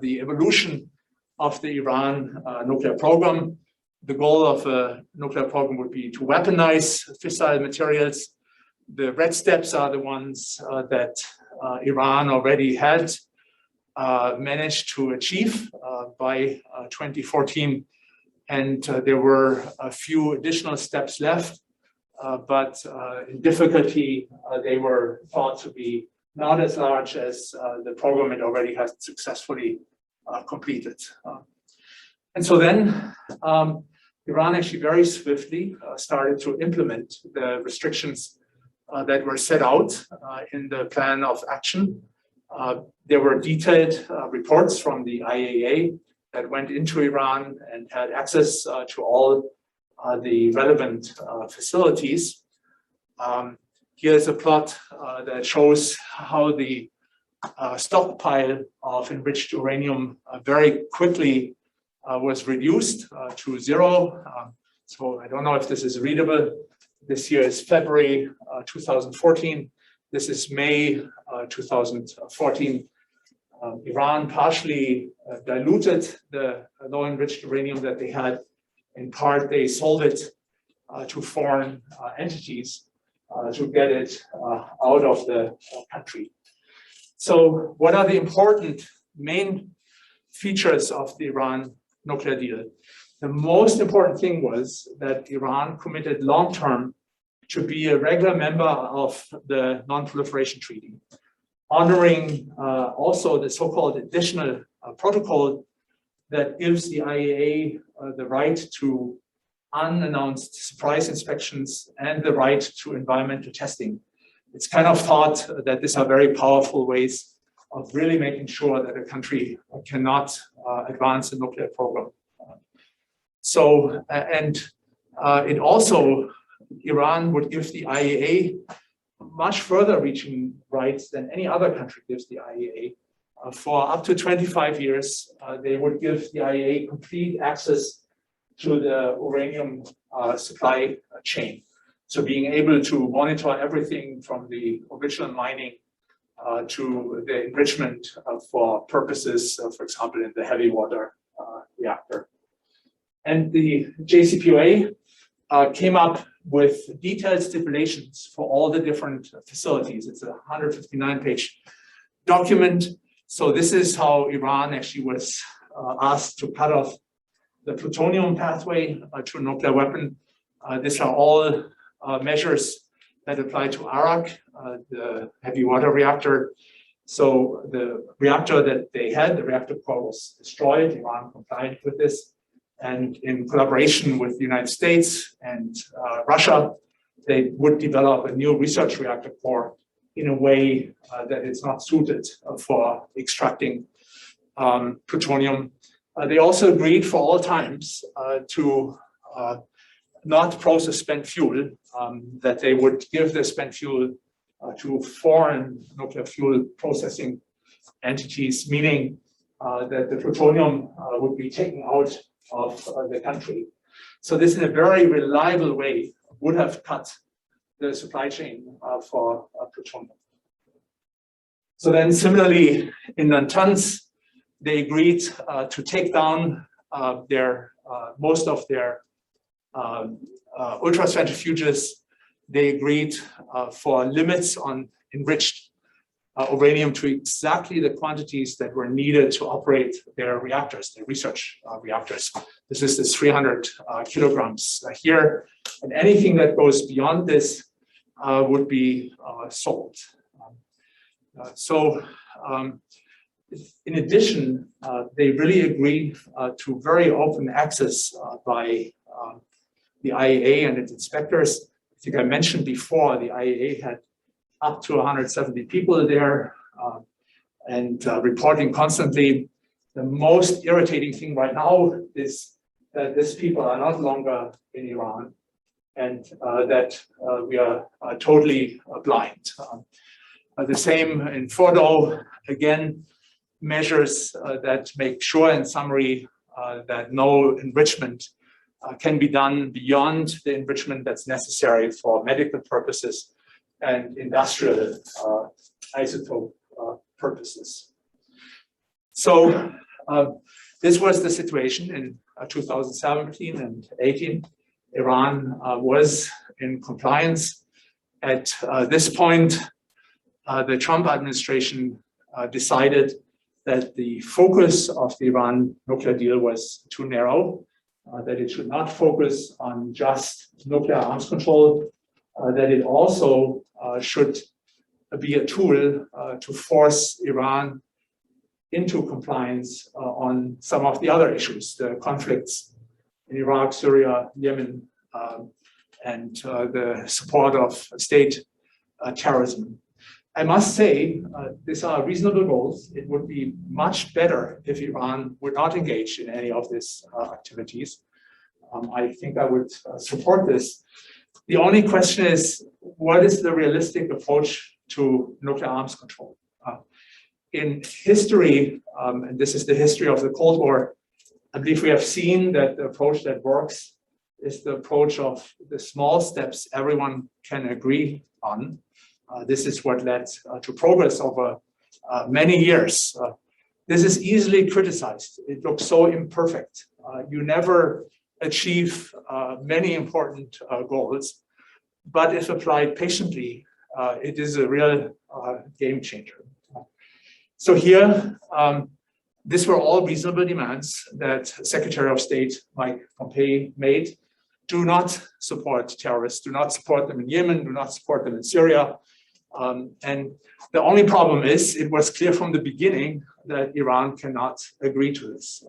the evolution of the Iran nuclear program. The goal of a nuclear program would be to weaponize fissile materials. The red steps are the ones that Iran already had managed to achieve by 2014. And there were a few additional steps left, but in difficulty, they were thought to be not as large as the program it already has successfully completed. And so then Iran actually very swiftly started to implement the restrictions that were set out in the plan of action. There were detailed reports from the IAEA that went into Iran and had access to all the relevant facilities. Here's a plot that shows how the stockpile of enriched uranium very quickly was reduced to 0. So I don't know if this is readable. This here is February 2014. This is May 2014. Iran partially diluted the low enriched uranium that they had. In part, they sold it to foreign entities to get it out of the country. So what are the important main features of the Iran nuclear deal? The most important thing was that Iran committed long-term to be a regular member of the Non-Proliferation Treaty, honoring also the so-called additional protocol that gives the IAEA the right to unannounced surprise inspections and the right to environmental testing. It's kind of thought that these are very powerful ways of really making sure that a country cannot advance a nuclear program. It also, Iran would give the IAEA much further reaching rights than any other country gives the IAEA. For up to 25 years, they would give the IAEA complete access to the uranium supply chain. So being able to monitor everything from the original mining to the enrichment for purposes, for example, in the heavy water reactor. And the JCPOA came up with detailed stipulations for all the different facilities. It's a 159-page document. So this is how Iran actually was asked to cut off the plutonium pathway to a nuclear weapon. These are all measures that apply to Arak, the heavy water reactor. So the reactor that they had, the reactor core was destroyed. Iran complied with this. And in collaboration with the United States and Russia, they would develop a new research reactor core in a way that is not suited for extracting plutonium. They also agreed for all times to not process spent fuel, that they would give the spent fuel to foreign nuclear fuel processing entities, meaning that the plutonium would be taken out of the country. So this, in a very reliable way, would have cut the supply chain for plutonium. So then, similarly, in Natanz, they agreed to take down most of their ultracentrifuges. They agreed for limits on enriched uranium to exactly the quantities that were needed to operate their reactors, their research reactors. This is this 300 kilograms here, and anything that goes beyond this would be sold. In addition, they really agreed to very open access by the IAEA and its inspectors. I think I mentioned before, the IAEA had up to 170 people there and reporting constantly. The most irritating thing right now is that these people are not longer in Iran and that we are totally blind. The same in Fordo, again, measures that make sure, in summary, that no enrichment can be done beyond the enrichment that's necessary for medical purposes and industrial isotope purposes. So this was the situation in 2017 and 18. Iran was in compliance. At this point, the Trump administration decided that the focus of the Iran nuclear deal was too narrow, that it should not focus on just nuclear arms control, that it also should be a tool to force Iran into compliance on some of the other issues, the conflicts in Iraq, Syria, Yemen, and the support of state terrorism. I must say, these are reasonable goals. It would be much better if Iran would not engage in any of these activities. I think I would support this. The only question is, what is the realistic approach to nuclear arms control? In history, and this is the history of the Cold War, I believe we have seen that the approach that works is the approach of the small steps everyone can agree on. This is what led to progress over many years. This is easily criticized. It looks so imperfect. You never achieve many important goals, but if applied patiently, it is a real game changer. So here, these were all reasonable demands that Secretary of State Mike Pompeo made. Do not support terrorists, do not support them in Yemen, do not support them in Syria. And the only problem is, it was clear from the beginning that Iran cannot agree to this.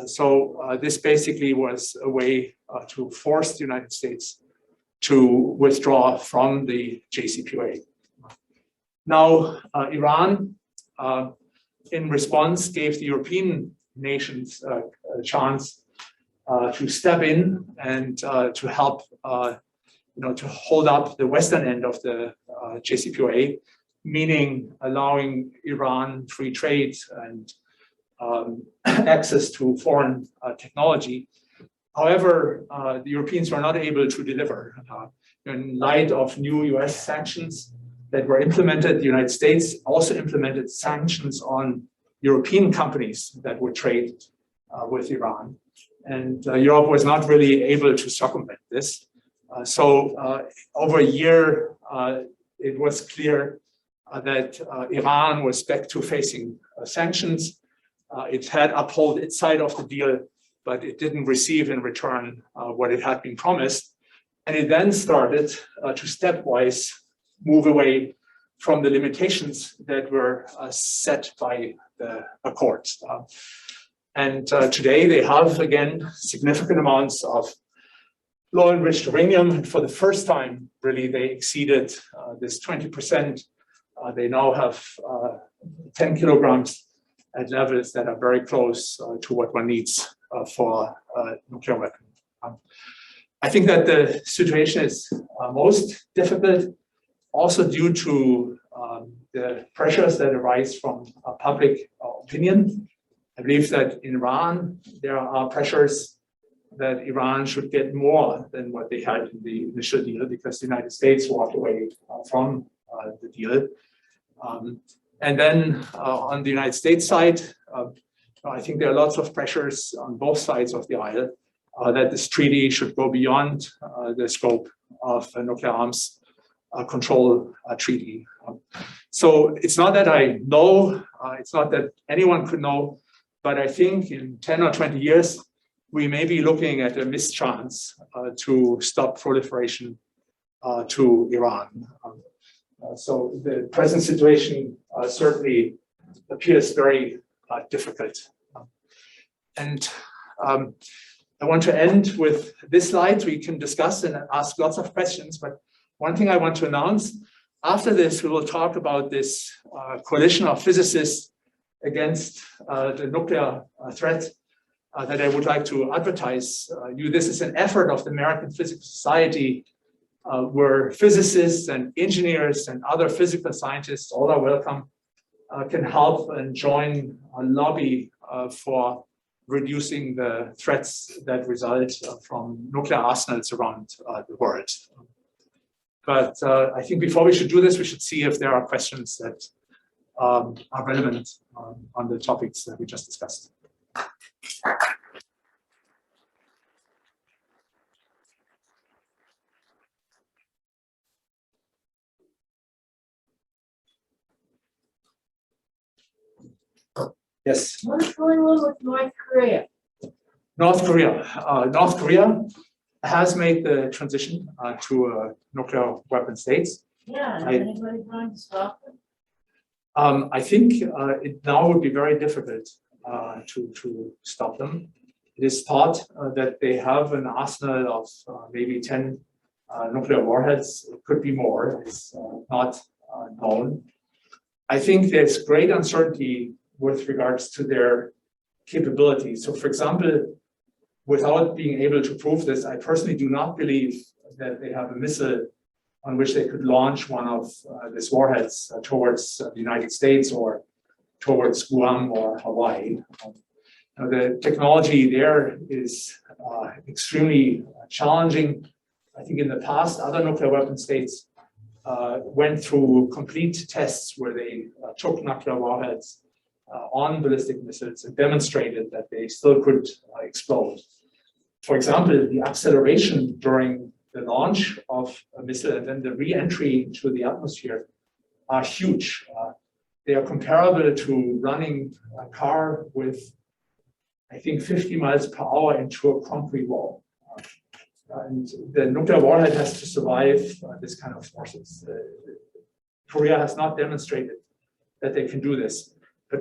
So this basically was a way to force the United States to withdraw from the JCPOA. Now, Iran, in response, gave the European nations a chance to step in and to help to hold up the western end of the JCPOA, meaning allowing Iran free trade and access to foreign technology. However, the Europeans were not able to deliver. In light of new US sanctions that were implemented, the United States also implemented sanctions on European companies that would trade with Iran. And Europe was not really able to circumvent this. So over a year, it was clear that Iran was back to facing sanctions. It had upheld its side of the deal, but it didn't receive in return what it had been promised. And it then started to stepwise move away from the limitations that were set by the Accords. And today they have, again, significant amounts of low enriched uranium. And for the first time, really, they exceeded this 20%. They now have 10 kilograms at levels that are very close to what one needs for a nuclear weapon. I think that the situation is most difficult also due to the pressures that arise from public opinion. I believe that in Iran, there are pressures that Iran should get more than what they had in the initial deal because the United States walked away from the deal. And then on the United States side, I think there are lots of pressures on both sides of the aisle that this treaty should go beyond the scope of a nuclear arms control treaty. So it's not that I know, it's not that anyone could know, but I think in 10 or 20 years, we may be looking at a missed chance to stop proliferation to Iran. So the present situation certainly appears very difficult. And I want to end with this slide. We can discuss and ask lots of questions, but one thing I want to announce, after this, we will talk about this coalition of physicists against the nuclear threat that I would like to advertise you. This is an effort of the American Physical Society where physicists and engineers and other physical scientists, all are welcome, can help and join a lobby for reducing the threats that result from nuclear arsenals around the world. But I think before we should do this, we should see if there are questions that are relevant on the topics that we just discussed. Yes. What's going on with North Korea? North Korea has made the transition to a nuclear weapon state. Yeah, is anybody trying to stop them? I think it now would be very difficult to stop them. It is thought that they have an arsenal of maybe 10 nuclear warheads. It could be more. It's not known. I think there's great uncertainty with regards to their capabilities. So, for example, without being able to prove this, I personally do not believe that they have a missile on which they could launch one of these warheads towards the United States or towards Guam or Hawaii. The technology there is extremely challenging. I think in the past, other nuclear weapon states went through complete tests where they took nuclear warheads on ballistic missiles and demonstrated that they still could explode. For example, the acceleration during the launch of a missile and then the re-entry into the atmosphere are huge. They are comparable to running a car with, I think, 50 miles per hour into a concrete wall. And the nuclear warhead has to survive this kind of forces. Korea has not demonstrated that they can do this. But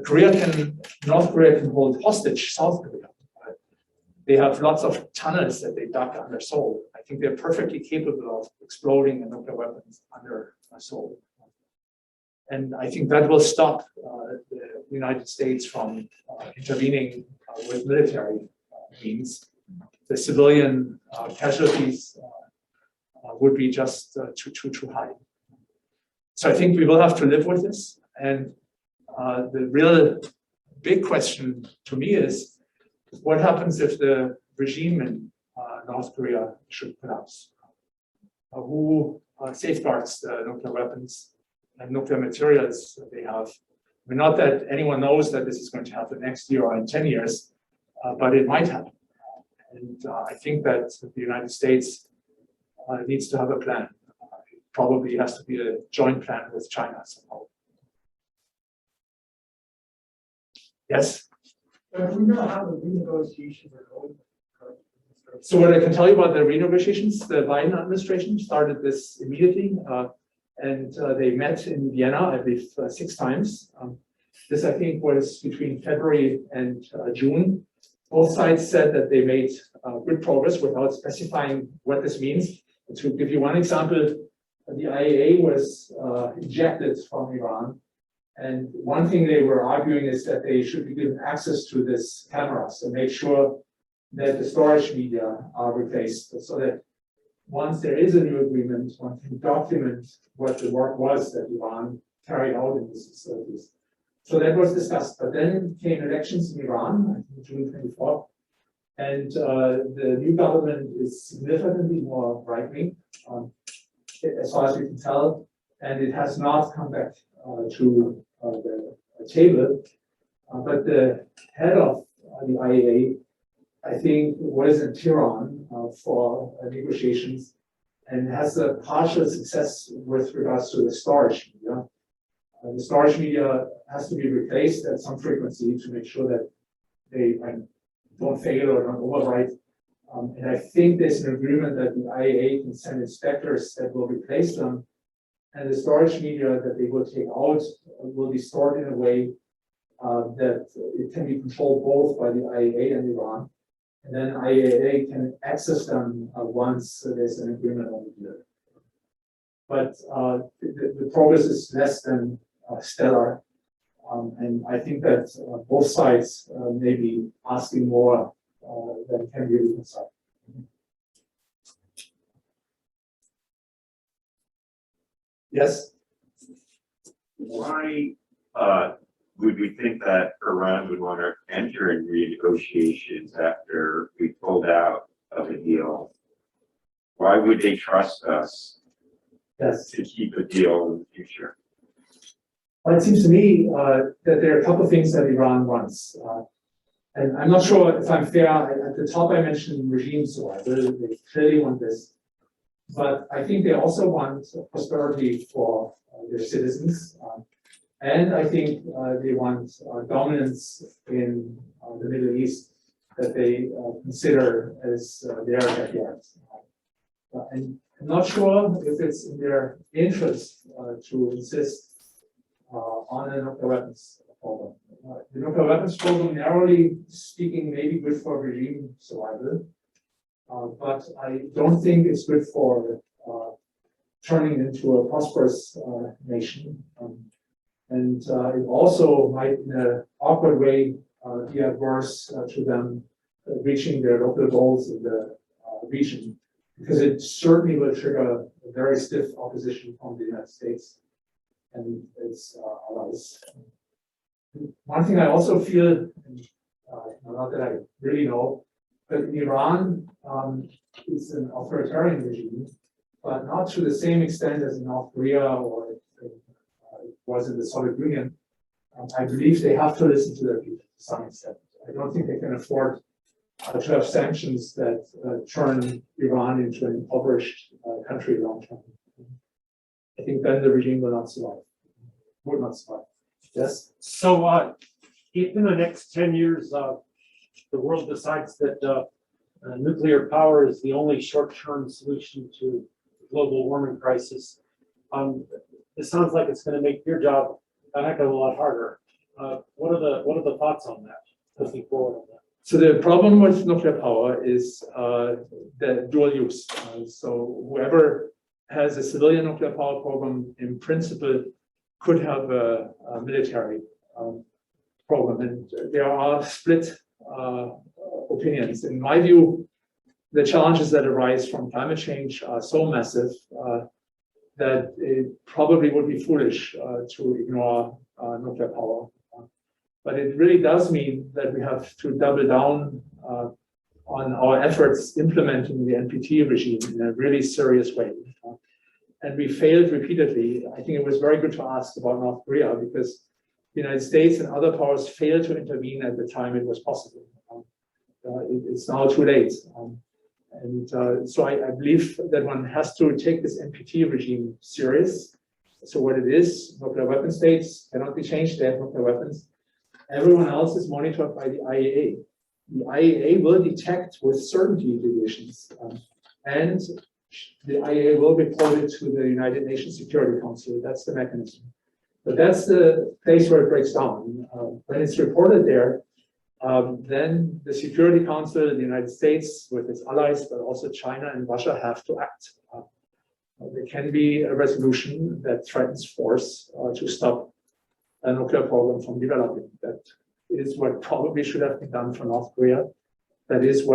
North Korea can hold hostage South Korea. They have lots of tunnels that they dug under Seoul. I think they're perfectly capable of exploding a nuclear weapons under Seoul. And I think that will stop the United States from intervening with military means. The civilian casualties would be just too high. So I think we will have to live with this. And the real big question to me is, what happens if the regime in North Korea should collapse? Who safeguards the nuclear weapons and nuclear materials that they have? I mean, not that anyone knows that this is going to happen next year or in 10 years, but it might happen. And I think that the United States needs to have a plan. It probably has to be a joint plan with China somehow. Yes? Do we know how the renegotiations are going? So what I can tell you about the renegotiations, the Biden administration started this immediately, and they met in Vienna, I believe, 6 times. This, I think, was between February and June. Both sides said that they made good progress without specifying what this means. To give you one example, the IAEA was ejected from Iran. And one thing they were arguing is that they should be given access to this cameras and make sure that the storage media are replaced so that once there is a new agreement, one can document what the work was that Iran carried out in these facilities. So that was discussed, but then came elections in Iran, I think June 24th, and the new government is significantly more right-wing, as far as we can tell, and it has not come back to the table. But the head of the IAEA, I think, was in Tehran for negotiations and has a partial success with regards to the storage media. The storage media has to be replaced at some frequency to make sure that they don't fail or don't overwrite. And I think there's an agreement that the IAEA can send inspectors that will replace them. And the storage media that they will take out will be stored in a way that it can be controlled both by the IAEA and Iran. And then IAEA can access them once there's an agreement on the deal. But the progress is less than stellar. And I think that both sides may be asking more than can be reconciled. Yes? Why would we think that Iran would want to enter in renegotiations after we pulled out of a deal? Why would they trust us Yes. to keep a deal in the future? Well, it seems to me that there are a couple of things that Iran wants. And I'm not sure if I'm fair. At the top, I mentioned regime survival. They clearly want this. But I think they also want prosperity for their citizens. And I think they want dominance in the Middle East that they consider as their backyard. And I'm not sure if it's in their interest to insist on a nuclear weapons program. The nuclear weapons program, narrowly speaking, may be good for regime survival, but I don't think it's good for turning into a prosperous nation. And it also might, in an awkward way, be adverse to them reaching their local goals in the region, because it certainly will trigger a very stiff opposition from the United States and its allies. One thing I also feel, and, not that I really know, but in Iran, it's an authoritarian regime, but not to the same extent as in North Korea or it was in the Soviet Union. I believe they have to listen to their people to some extent. I don't think they can afford to have sanctions that turn Iran into an impoverished country long term. I think then the regime will not survive. Would not survive. Yes? So if in the next 10 years, the world decides that nuclear power is the only short-term solution to the global warming crisis, it sounds like it's going to make your job a heck of a lot harder. What are the thoughts on that, looking forward on that? So the problem with nuclear power is the dual use. So whoever has a civilian nuclear power program, in principle, could have a military program. And there are split opinions. In my view, the challenges that arise from climate change are so massive that it probably would be foolish to ignore nuclear power. But it really does mean that we have to double down on our efforts implementing the NPT regime in a really serious way. And we failed repeatedly. I think it was very good to ask about North Korea because the United States and other powers failed to intervene at the time it was possible. It's now too late. So I believe that one has to take this NPT regime serious. So what it is, nuclear weapon states cannot be changed, they have nuclear weapons. Everyone else is monitored by the IAEA. The IAEA will detect with certainty deviations, and the IAEA will report it to the United Nations Security Council. That's the mechanism. But that's the place where it breaks down. When it's reported there, then the Security Council, the United States with its allies, but also China and Russia have to act. There can be a resolution that threatens force to stop a nuclear program from developing. That is what probably should have been done for North Korea. That is what